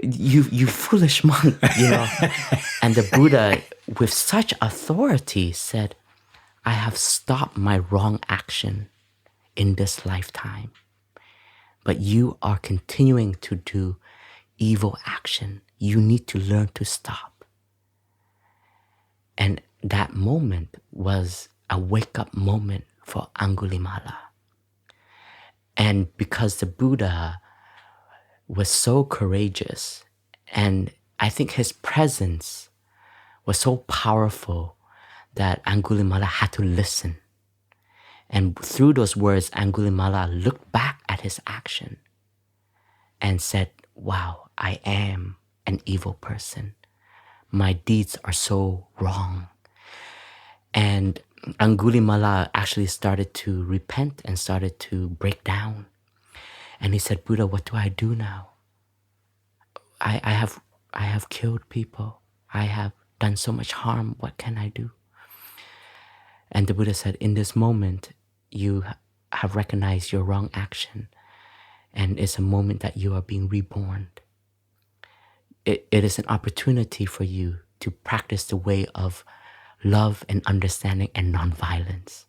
You foolish monk, you know." And the Buddha, with such authority, said, "I have stopped my wrong action in this lifetime. But you are continuing to do evil action. You need to learn to stop." And that moment was a wake-up moment for Angulimala. And because the Buddha was so courageous, and I think his presence was so powerful that Angulimala had to listen. And through those words, Angulimala looked back at his action and said, "Wow, I am an evil person. My deeds are so wrong." And Angulimala actually started to repent and started to break down. And he said, "Buddha, what do I do now? I have killed people. I have done so much harm. What can I do?" And the Buddha said, "In this moment, you have recognized your wrong action, and it's a moment that you are being reborn. It is an opportunity for you to practice the way of love and understanding and nonviolence."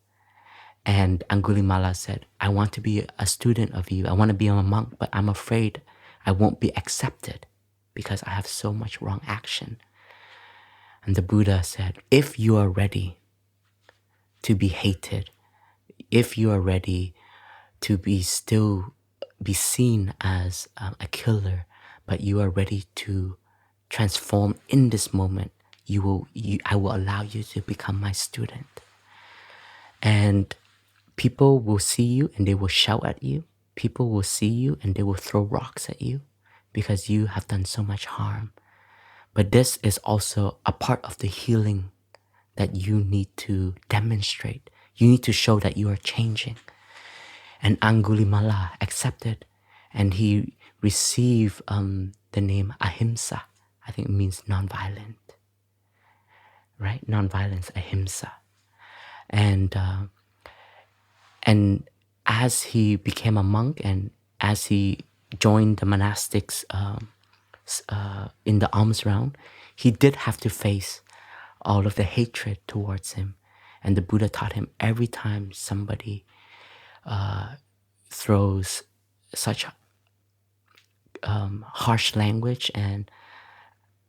And Angulimala said, "I want to be a student of you. I want to be a monk, but I'm afraid I won't be accepted because I have so much wrong action." And the Buddha said, "If you are ready to be hated, if you are ready to be seen as a killer, but you are ready to transform in this moment, I will allow you to become my student. And people will see you and they will shout at you. People will see you and they will throw rocks at you because you have done so much harm. But this is also a part of the healing that you need to demonstrate. You need to show that you are changing." And Angulimala accepted, and he received the name Ahimsa. I think it means nonviolent, right? Nonviolence, Ahimsa. And as he became a monk and as he joined the monastics in the alms round, he did have to face all of the hatred towards him. And the Buddha taught him every time somebody throws such harsh language and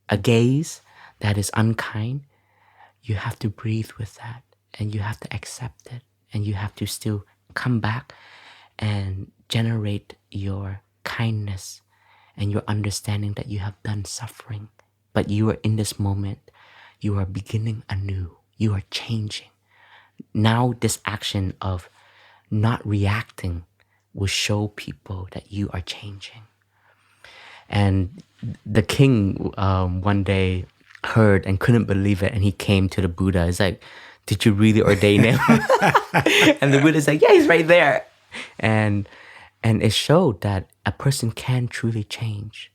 a gaze that is unkind, you have to breathe with that and you have to accept it and you have to still come back and generate your kindness and your understanding that you have done suffering. But you are in this moment, you are beginning anew, you are changing. Now this action of not reacting will show people that you are changing. And the king one day heard and couldn't believe it, and he came to the Buddha. He's like, "Did you really ordain him?" And the Buddha's like, "Yeah, he's right there." And it showed that a person can truly change.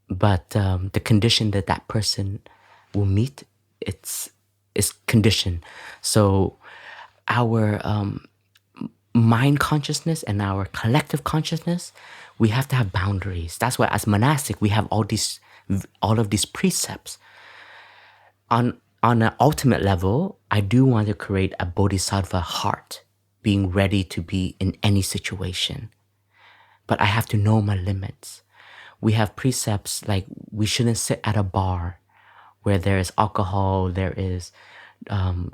But the condition that that person will meet, it's conditioned. So our mind consciousness and our collective consciousness, we have to have boundaries. That's why as monastic, we have all of these precepts. On an ultimate level, I do want to create a Bodhisattva heart, being ready to be in any situation. But I have to know my limits. We have precepts like we shouldn't sit at a bar where there is alcohol, there is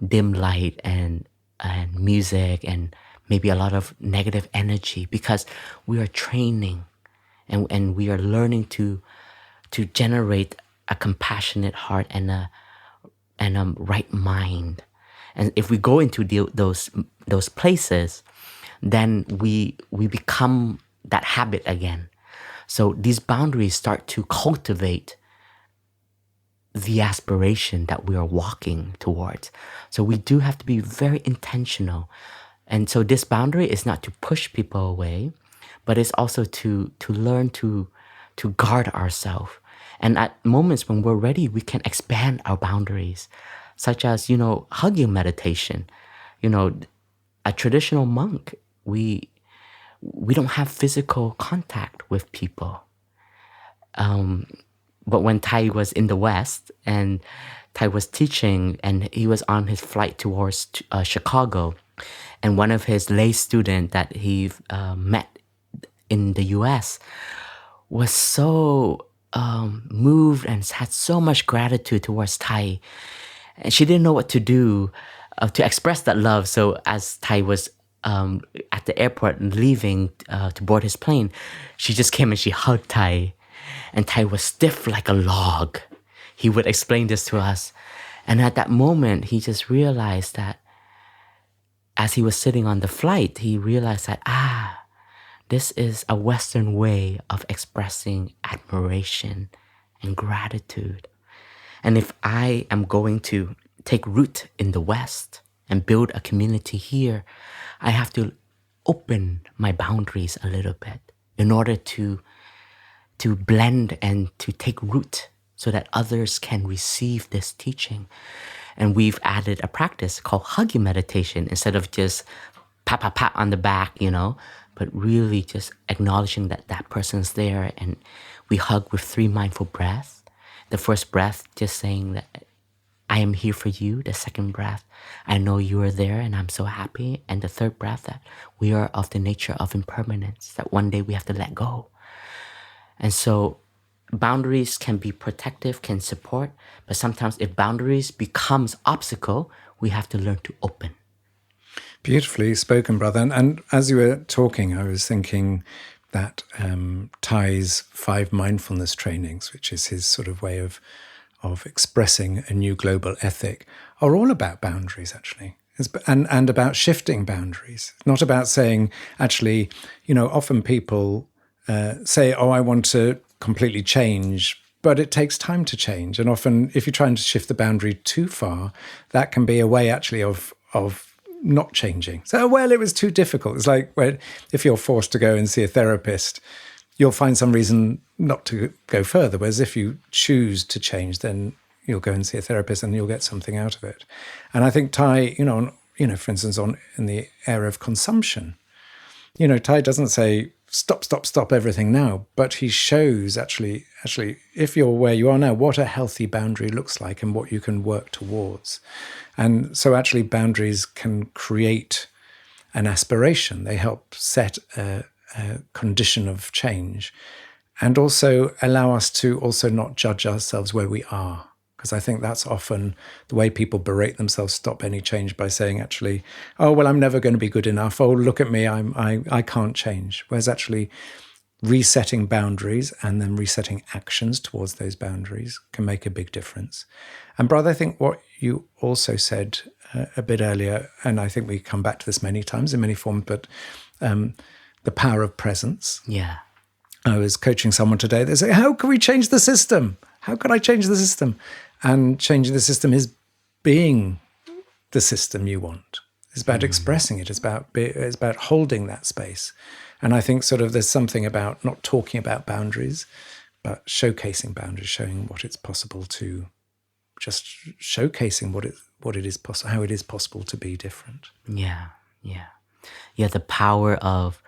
dim light and music and maybe a lot of negative energy, because we are training and we are learning to generate a compassionate heart and a right mind. And if we go into those places, then we become that habit again. So these boundaries start to cultivate the aspiration that we are walking towards. So we do have to be very intentional. And so this boundary is not to push people away, but it's also to learn to guard ourselves. And at moments when we're ready, we can expand our boundaries, such as, hugging meditation. A traditional monk, we don't have physical contact with people. But when Thai was in the West and Thai was teaching, and he was on his flight towards Chicago, and one of his lay students that he met in the US was so moved and had so much gratitude towards Thai. And she didn't know what to do to express that love. So as Thai was at the airport leaving to board his plane, she just came and she hugged Thai. And Thai was stiff like a log. He would explain this to us. And at that moment, he just realized that as he was sitting on the flight, he realized that, this is a Western way of expressing admiration and gratitude. And if I am going to take root in the West and build a community here, I have to open my boundaries a little bit in order to blend and to take root so that others can receive this teaching. And we've added a practice called hugging meditation instead of just pat on the back, but really just acknowledging that that person's there. And we hug with 3 mindful breaths. The first breath, just saying that I am here for you. The second breath, I know you are there and I'm so happy. And the third breath, that we are of the nature of impermanence, that one day we have to let go. And so boundaries can be protective, can support, but sometimes if boundaries becomes obstacle, we have to learn to open. Beautifully spoken, brother. And as you were talking, I was thinking that Thai's 5 mindfulness trainings, which is his sort of way of expressing a new global ethic, are all about boundaries, actually. And about shifting boundaries, not about saying, actually, often people say, I want to completely change, but it takes time to change. And often if you're trying to shift the boundary too far, that can be a way actually of not changing. So, it was too difficult. It's like if you're forced to go and see a therapist, you'll find some reason not to go further. Whereas if you choose to change, then you'll go and see a therapist and you'll get something out of it. And I think Thai, for instance, in the area of consumption, Thai doesn't say, stop everything now, but he shows actually, if you're where you are now, what a healthy boundary looks like and what you can work towards. And so actually boundaries can create an aspiration. They help set a condition of change and also allow us to also not judge ourselves where we are. Because I think that's often the way people berate themselves, stop any change by saying, actually, I'm never going to be good enough. Oh, look at me, I can't change. Whereas actually resetting boundaries and then resetting actions towards those boundaries can make a big difference. And brother, I think what you also said a bit earlier, and I think we come back to this many times in many forms, but the power of presence. Yeah. I was coaching someone today. They say, how can we change the system? How can I change the system? And changing the system is being the system you want. It's about expressing it. It's about holding that space. And I think sort of there's something about not talking about boundaries, but showcasing boundaries, showing what it's possible to, just showcasing what it is possible, how it is possible to be different. Yeah. The power of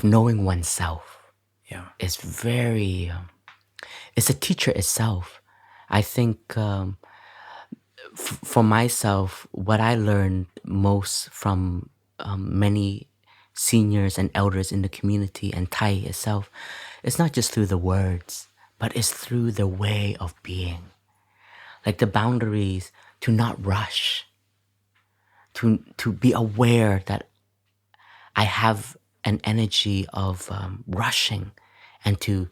knowing oneself. Yeah, is very. It's a teacher itself. I think for myself, what I learned most from many seniors and elders in the community and Thai itself, it's not just through the words, but it's through the way of being. Like the boundaries to not rush, to be aware that I have an energy of rushing and to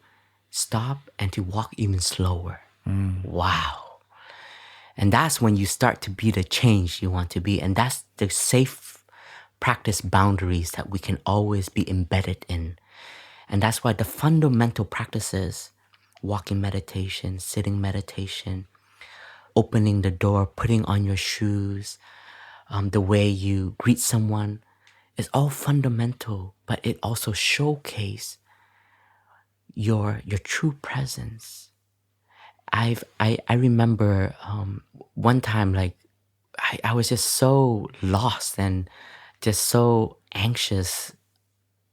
stop and to walk even slower. Wow. And that's when you start to be the change you want to be. And that's the safe practice boundaries that we can always be embedded in. And that's why the fundamental practices, walking meditation, sitting meditation, opening the door, putting on your shoes, the way you greet someone, is all fundamental, but it also showcases your true presence. I remember one time, like, I was just so lost and just so anxious,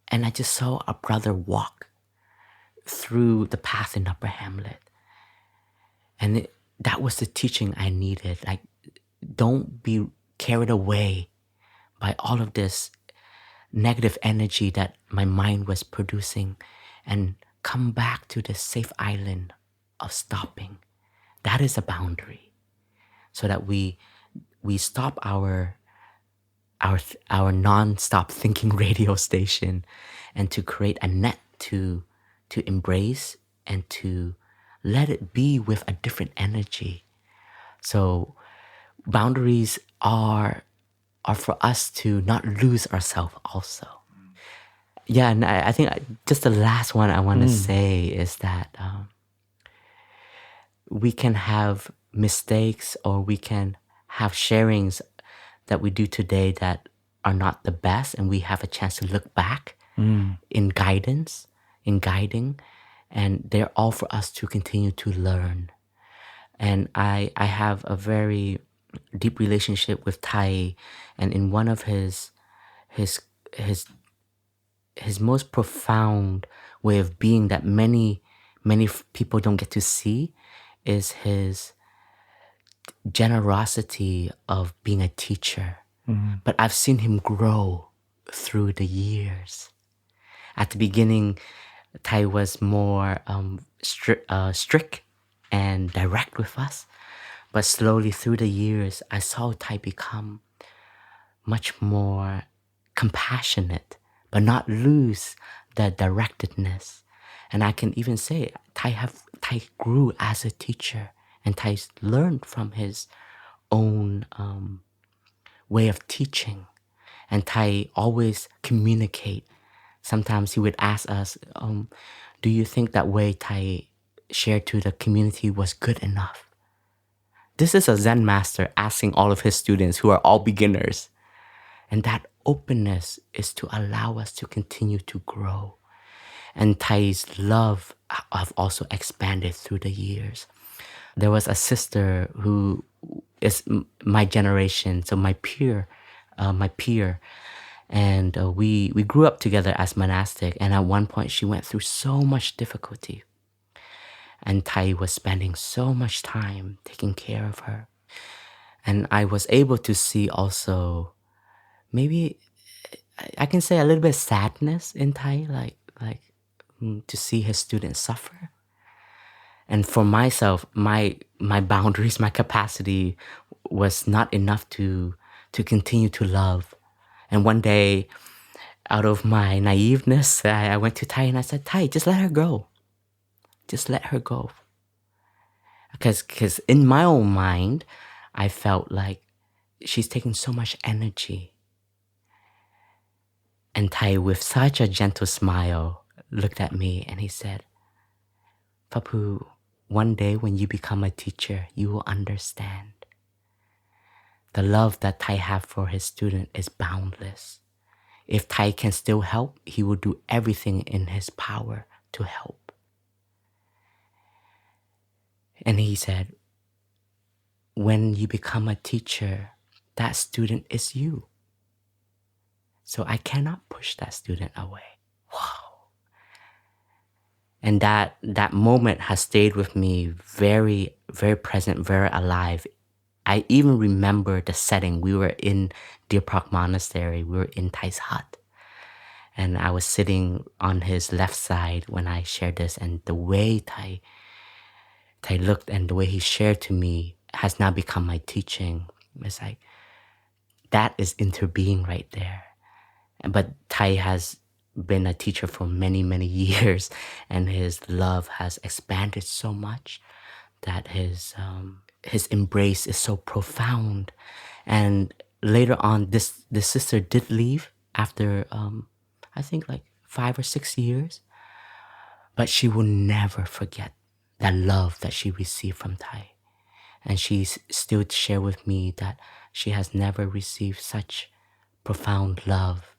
and I just saw a brother walk through the path in Upper Hamlet. And that was the teaching I needed. Like, don't be carried away by all of this negative energy that my mind was producing, and come back to the safe island of stopping. That is a boundary, so that we stop our non-stop thinking radio station, and to create a net to embrace and to let it be with a different energy. So boundaries are for us to not lose ourselves also. Yeah, and I think just the last one I want to say is that we can have mistakes, or we can have sharings that we do today that are not the best, and we have a chance to look back in guidance, in guiding, and they're all for us to continue to learn. And I have a very deep relationship with Tai, and in one of his most profound way of being that many people don't get to see is his generosity of being a teacher. But I've seen him grow through the years. At the beginning, Tai was more strict and direct with us. But slowly through the years, I saw Tai become much more compassionate, but not lose the directedness. And I can even say Tai grew as a teacher, and Tai learned from his own way of teaching. And Tai always communicate. Sometimes he would ask us, do you think that way Tai shared to the community was good enough? This is a Zen master asking all of his students who are all beginners. And that openness is to allow us to continue to grow. And Tai's love have also expanded through the years. There was a sister who is my generation, so my peer, and we grew up together as monastic. And at one point, she went through so much difficulty, and Tai was spending so much time taking care of her. And I was able to see also, maybe I can say a little bit of sadness in Tai, like to see his students suffer. And for myself, my boundaries, my capacity was not enough to continue to love. And one day, out of my naiveness, I went to Tai and I said, Tai, just let her go. Just let her go. Because in my own mind, I felt like she's taking so much energy. And Tai, with such a gentle smile, looked at me and he said, Phap Huu, one day when you become a teacher, you will understand. The love that Tai has for his student is boundless. If Tai can still help, he will do everything in his power to help. And he said, when you become a teacher, that student is you. So I cannot push that student away. Wow. And that moment has stayed with me very, very present, very alive. I even remember the setting. We were in Deer Park Monastery. We were in Tai's hut. And I was sitting on his left side when I shared this. And the way Tai looked and the way he shared to me has now become my teaching. It's like, that is interbeing right there. But Thai has been a teacher for many, many years, and his love has expanded so much that his embrace is so profound. And later on, this sister did leave after I think like 5 or 6 years, but she will never forget that love that she received from Thai. And she still share with me that she has never received such profound love,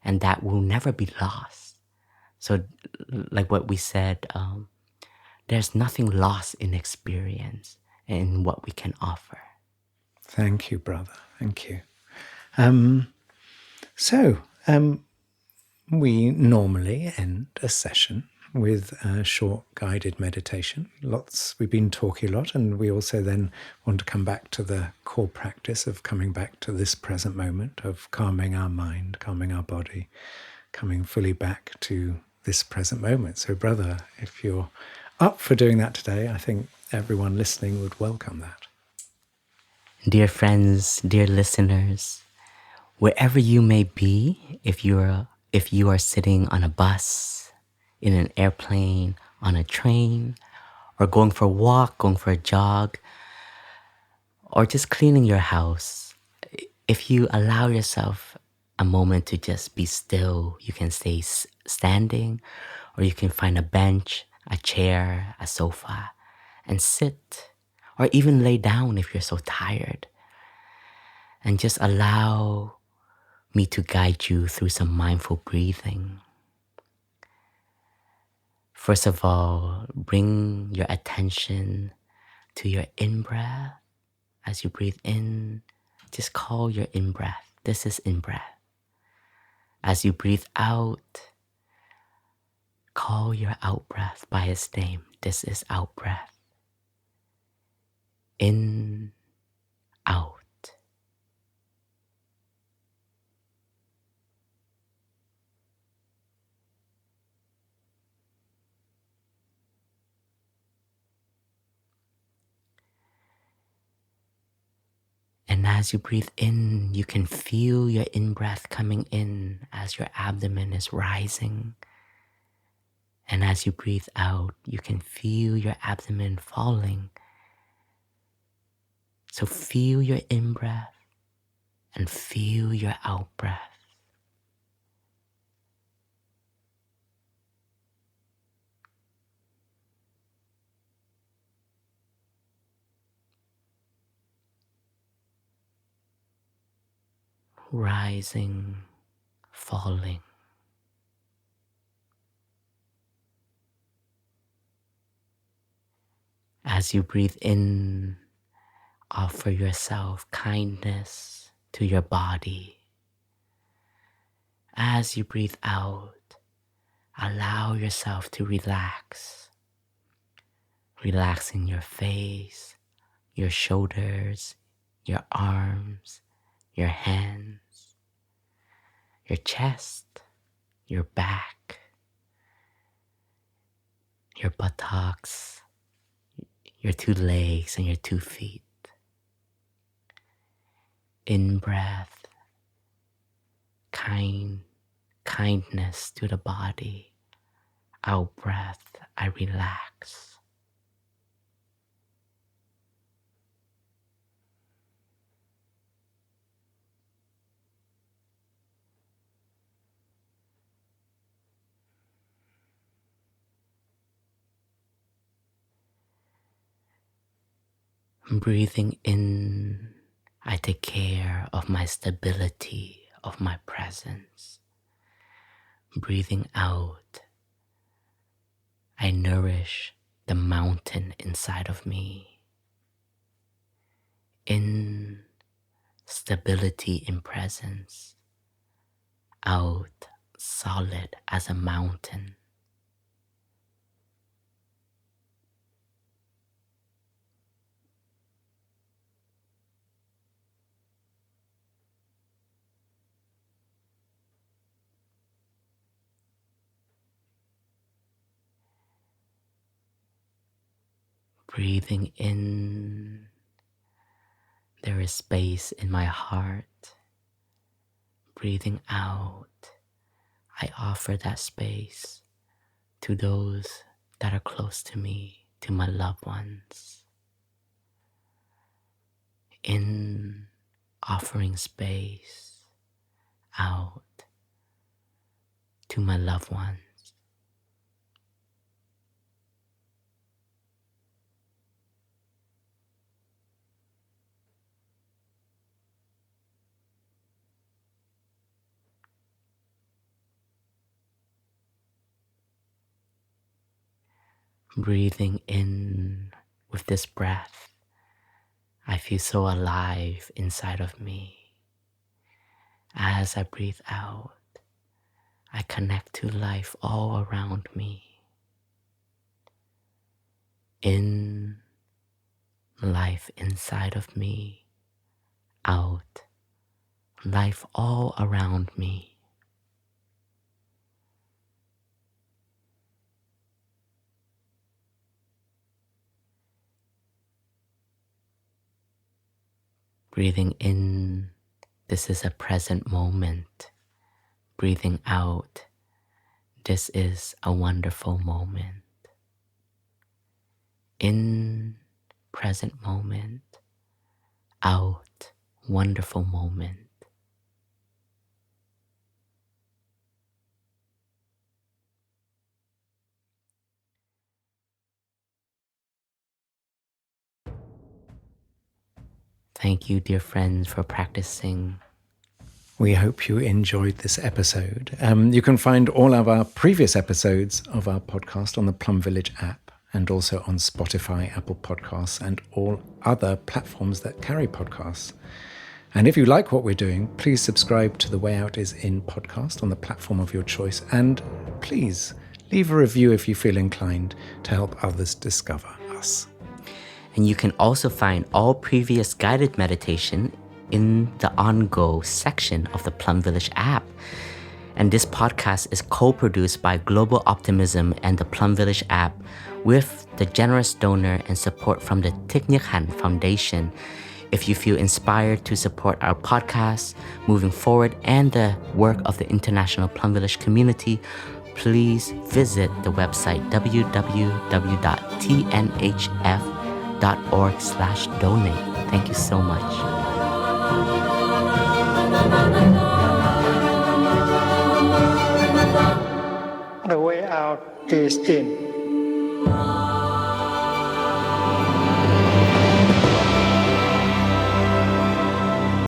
and that will never be lost. So, like what we said, there's nothing lost in experience and in what we can offer. Thank you, brother. Thank you. So, we normally end a session with a short guided meditation. We've been talking a lot, and we also then want to come back to the core practice of coming back to this present moment, of calming our mind, calming our body, coming fully back to this present moment. So, brother, if you're up for doing that today, I think everyone listening would welcome that. Dear friends, dear listeners, wherever you may be, if you are sitting on a bus, in an airplane, on a train, or going for a walk, going for a jog, or just cleaning your house, if you allow yourself a moment to just be still, you can stay standing, or you can find a bench, a chair, a sofa, and sit, or even lay down if you're so tired. And just allow me to guide you through some mindful breathing. First of all, bring your attention to your in-breath. As you breathe in, just call your in-breath. This is in-breath. As you breathe out, call your out-breath by its name. This is out-breath. In, out. And as you breathe in, you can feel your in-breath coming in as your abdomen is rising. And as you breathe out, you can feel your abdomen falling. So feel your in-breath and feel your out-breath. Rising, falling. As you breathe in, offer yourself kindness to your body. As you breathe out, allow yourself to relax. Relaxing your face, your shoulders, your arms, your hands, your chest, your back, your buttocks, your 2 legs and your 2 feet. In-breath, kindness to the body. Out-breath, I relax. Breathing in, I take care of my stability, of my presence. Breathing out, I nourish the mountain inside of me. In, stability in presence. Out, solid as a mountain. Breathing in, there is space in my heart. Breathing out, I offer that space to those that are close to me, to my loved ones. In offering space out to my loved ones. Breathing in with this breath, I feel so alive inside of me. As I breathe out, I connect to life all around me. In, life inside of me. Out, life all around me. Breathing in, this is a present moment. Breathing out, this is a wonderful moment. In, present moment. Out, wonderful moment. Thank you, dear friends, for practicing. We hope you enjoyed this episode. You can find all of our previous episodes of our podcast on the Plum Village app and also on Spotify, Apple Podcasts, and all other platforms that carry podcasts. And if you like what we're doing, please subscribe to The Way Out is In podcast on the platform of your choice. And please leave a review if you feel inclined to help others discover us. And you can also find all previous guided meditation in the On Go section of the Plum Village app. And this podcast is co-produced by Global Optimism and the Plum Village app with the generous donor and support from the Thich Nhat Hanh Foundation. If you feel inspired to support our podcast moving forward and the work of the international Plum Village community, please visit the website www.tnhf.org/donate. Thank you so much. The way out is in.